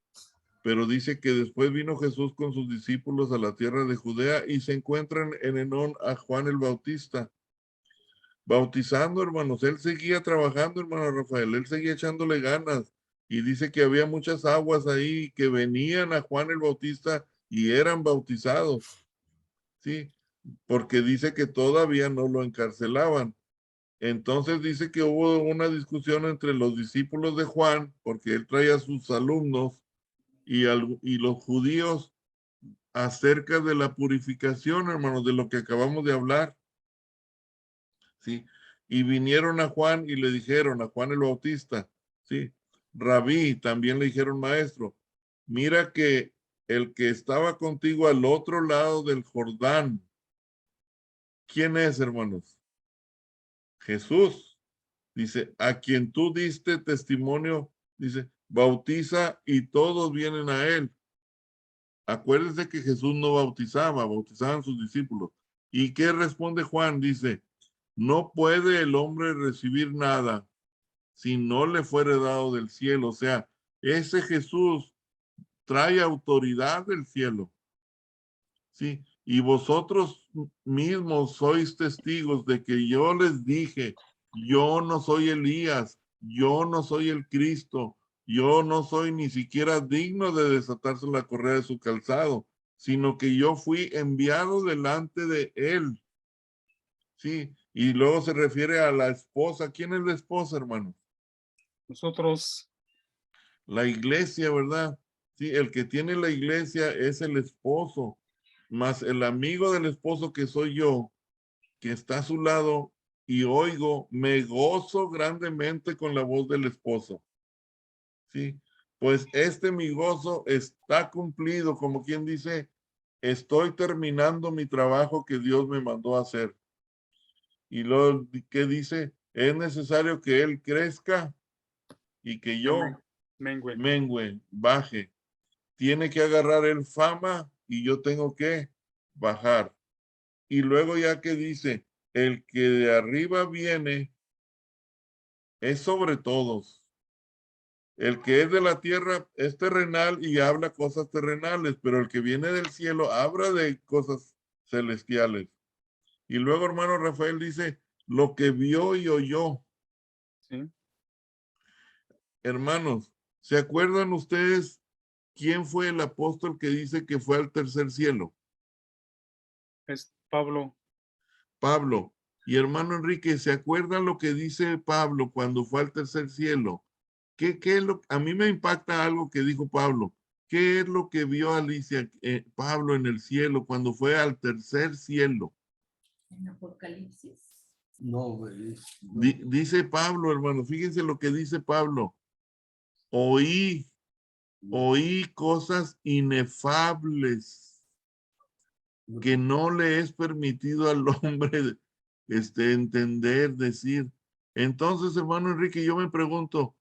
pero dice que después vino Jesús con sus discípulos a la tierra de Judea y se encuentran en Enón a Juan el Bautista. Bautizando, hermanos, él seguía trabajando, hermano Rafael, él seguía echándole ganas y dice que había muchas aguas ahí que venían a Juan el Bautista y eran bautizados, ¿sí? Porque dice que todavía no lo encarcelaban. Entonces dice que hubo una discusión entre los discípulos de Juan, porque él traía a sus alumnos y los judíos acerca de la purificación, hermanos, de lo que acabamos de hablar. ¿Sí? Y vinieron a Juan y le dijeron, a Juan el Bautista, ¿sí? Rabí, también le dijeron, maestro, mira que el que estaba contigo al otro lado del Jordán, ¿quién es, hermanos? Jesús. Dice, a quien tú diste testimonio, dice, bautiza y todos vienen a él. Acuérdense que Jesús no bautizaba, bautizaban sus discípulos. ¿Y qué responde Juan? Dice, no puede el hombre recibir nada si no le fuere dado del cielo. O sea, ese Jesús trae autoridad del cielo. Sí, y vosotros mismos sois testigos de que yo les dije, yo no soy Elías, yo no soy el Cristo, yo no soy ni siquiera digno de desatarse la correa de su calzado, sino que yo fui enviado delante de él. Sí, y luego se refiere a la esposa. ¿Quién es la esposa, hermano? Nosotros, La iglesia, ¿verdad? Sí, el que tiene la iglesia es el esposo, más el amigo del esposo que soy yo, que está a su lado y oigo, me gozo grandemente con la voz del esposo. Sí, pues mi gozo está cumplido, como quien dice, estoy terminando mi trabajo que Dios me mandó a hacer. Y luego, ¿qué dice? Es necesario que él crezca y que yo mengue. mengue, baje. Tiene que agarrar el fama y yo tengo que bajar. Y luego ya que dice, el que de arriba viene es sobre todos. El que es de la tierra es terrenal y habla cosas terrenales, pero el que viene del cielo habla de cosas celestiales. Y luego, hermano Rafael dice, lo que vio y oyó. Sí. Hermanos, ¿se acuerdan ustedes quién fue el apóstol que dice que fue al tercer cielo? Es Pablo. Pablo. Y hermano Enrique, ¿se acuerdan lo que dice Pablo cuando fue al tercer cielo? ¿Qué es lo? A mí me impacta algo que dijo Pablo. ¿Qué es lo que vio Alicia, Pablo en el cielo cuando fue al tercer cielo? En Apocalipsis. No, Dice Pablo, hermano, fíjense lo que dice Pablo. Oí cosas inefables que no le es permitido al hombre entender, decir. Entonces, hermano Enrique, yo me pregunto,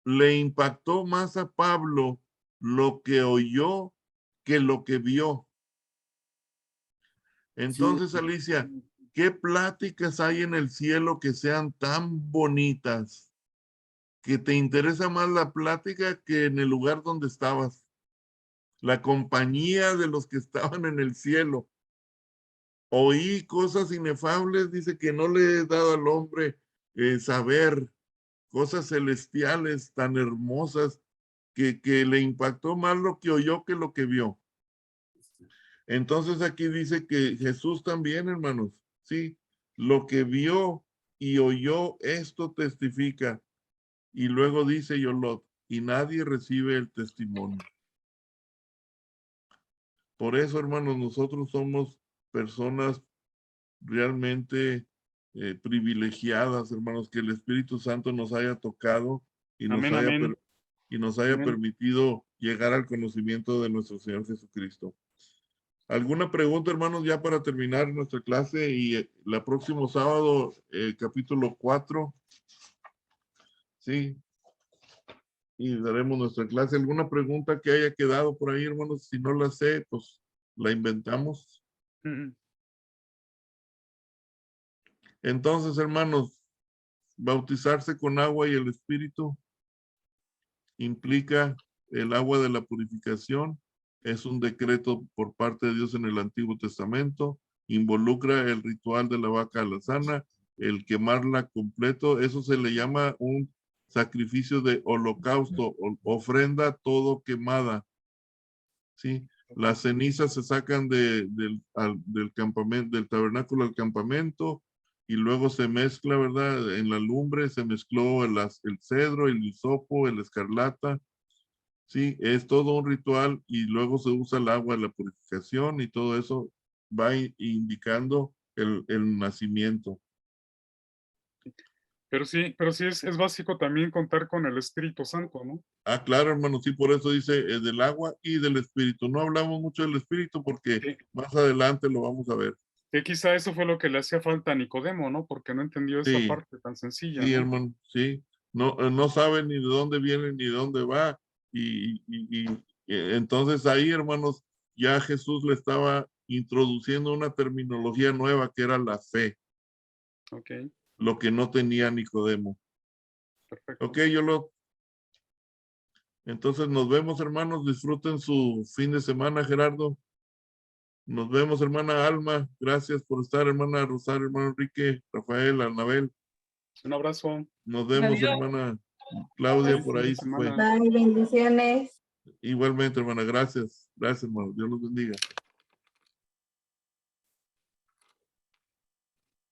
¿le impactó más a Pablo lo que oyó que lo que vio? Entonces, Alicia, ¿qué pláticas hay en el cielo que sean tan bonitas que te interesa más la plática que en el lugar donde estabas? La compañía de los que estaban en el cielo. Oí cosas inefables, dice que no le he dado al hombre saber cosas celestiales tan hermosas que le impactó más lo que oyó que lo que vio. Entonces aquí dice que Jesús también, hermanos, sí, lo que vio y oyó, esto testifica. Y luego dice Yolot, y nadie recibe el testimonio. Por eso, hermanos, nosotros somos personas realmente privilegiadas, hermanos, que el Espíritu Santo nos haya tocado y nos Amén, haya amén. permitido llegar al conocimiento de nuestro Señor Jesucristo. ¿Alguna pregunta, hermanos, ya para terminar nuestra clase? Y la próximo sábado, capítulo 4, sí, y daremos nuestra clase. ¿Alguna pregunta que haya quedado por ahí, hermanos? Si no la sé, pues la inventamos. Entonces, hermanos, bautizarse con agua y el Espíritu implica el agua de la purificación. Es un decreto por parte de Dios en el Antiguo Testamento. Involucra el ritual de la vaca alazana, el quemarla completo. Eso se le llama un sacrificio de holocausto, ofrenda todo quemada. ¿Sí? Las cenizas se sacan del campamento, del tabernáculo al campamento, y luego se mezcla, ¿verdad? En la lumbre se mezcló el cedro, el hisopo, el escarlata. Sí, es todo un ritual y luego se usa el agua de la purificación y todo eso va indicando el nacimiento. Pero sí es básico también contar con el Espíritu Santo, ¿no? Ah, claro, hermano, sí, por eso dice del agua y del espíritu. No hablamos mucho del espíritu porque Sí. más adelante lo vamos a ver. Que quizá eso fue lo que le hacía falta a Nicodemo, ¿no? Porque no entendió esa Sí. parte tan sencilla, Sí, ¿no? hermano, sí. No, no sabe ni de dónde viene ni de dónde va. Entonces ahí, hermanos, ya Jesús le estaba introduciendo una terminología nueva que era la fe, Ok, lo que no tenía Nicodemo. perfecto. Ok, entonces nos vemos, hermanos. Disfruten su fin de semana, Gerardo. Nos vemos, hermana Alma. Gracias por estar, hermana Rosario, hermano Enrique, Rafael, Anabel. Un abrazo. Nos vemos, Adiós. hermana Claudia, Feliz por fin de ahí se fue. semana. Bye, bendiciones. Igualmente, hermana, gracias. Gracias, hermano. Dios los bendiga.